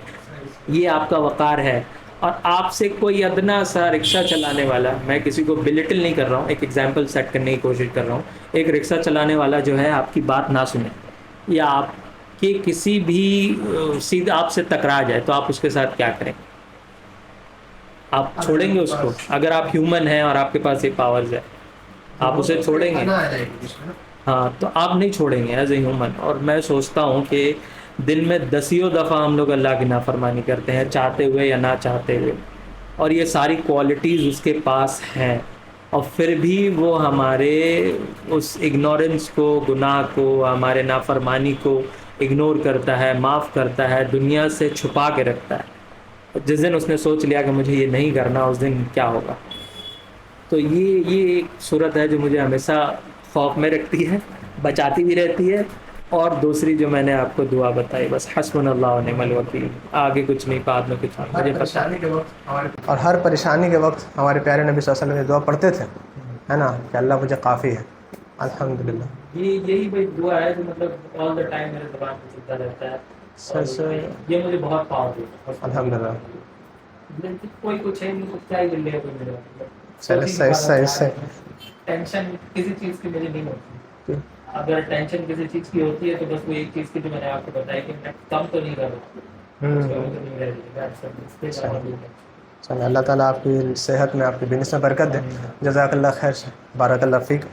یہ آپ کا وقار ہے. اور آپ سے کوئی ادنا سا رکشہ چلانے والا، میں کسی کو بلٹل نہیں کر رہا ہوں، ایک ایگزامپل سیٹ کرنے کی کوشش کر رہا ہوں، ایک رکشہ چلانے والا جو ہے آپ کی بات نہ سنے، یا آپ کی کسی بھی سیدھا آپ سے ٹکرا جائے، تو آپ اس کے ساتھ کیا کریں؟ آپ چھوڑیں گے اس کو؟ اگر آپ ہیومن ہیں اور آپ کے پاس یہ پاورز ہے، آپ اسے چھوڑیں گے؟ ہاں، تو آپ نہیں چھوڑیں گے ایز اے ہیومن. اور میں سوچتا ہوں کہ دن میں دسیوں دفعہ ہم لوگ اللہ کی نافرمانی کرتے ہیں، چاہتے ہوئے یا نہ چاہتے ہوئے، اور یہ ساری کوالٹیز اس کے پاس ہیں، اور پھر بھی وہ ہمارے اس اگنورنس کو، گناہ کو، ہمارے نافرمانی کو اگنور کرتا ہے، معاف کرتا ہے، دنیا سے چھپا کے رکھتا ہے. جس دن اس نے سوچ لیا کہ مجھے یہ نہیں کرنا، اس دن کیا ہوگا؟ تو یہ ایک صورت ہے جو مجھے ہمیشہ خوف میں رکھتی ہے، بچاتی بھی رہتی ہے. اور دوسری جو میں نے آپ کو دعا بتائی، بس حسبنا اللہ و نعم الوکیل، آگے کچھ نہیں، بعد میں کچھ نہیں، مجھے پتہ. اور ہر پریشانی کے وقت ہمارے پیارے نبی صلی اللہ علیہ وسلم یہ دعا پڑھتے تھے، ہے نا، کہ اللہ مجھے کافی ہے. الحمدللہ. یہی بھائی دعا ہے جو مطلب آل دا ٹائم میرے زبان پہ چلتا رہتا ہے. یہ مجھے بہت پاور ہے. الحمدللہ. کوئی کچھ ہے نہیں، کچھ چاہیے لے کوئی میرے. صحیح. ٹینشن کسی چیز کی مجھے نہیں ہوتی. اگر ٹینشن کسی چیز کی ہوتی ہے تو بس وہ ایک چیز کی جو میں نے آپ کو بتائی کہ میں کم تو نہیں کر رہا. چلیں، اللہ تعالیٰ آپ کی صحت میں، آپ کی بزنس میں برکت دے. جزاک اللہ خیر، بارک اللہ فیک.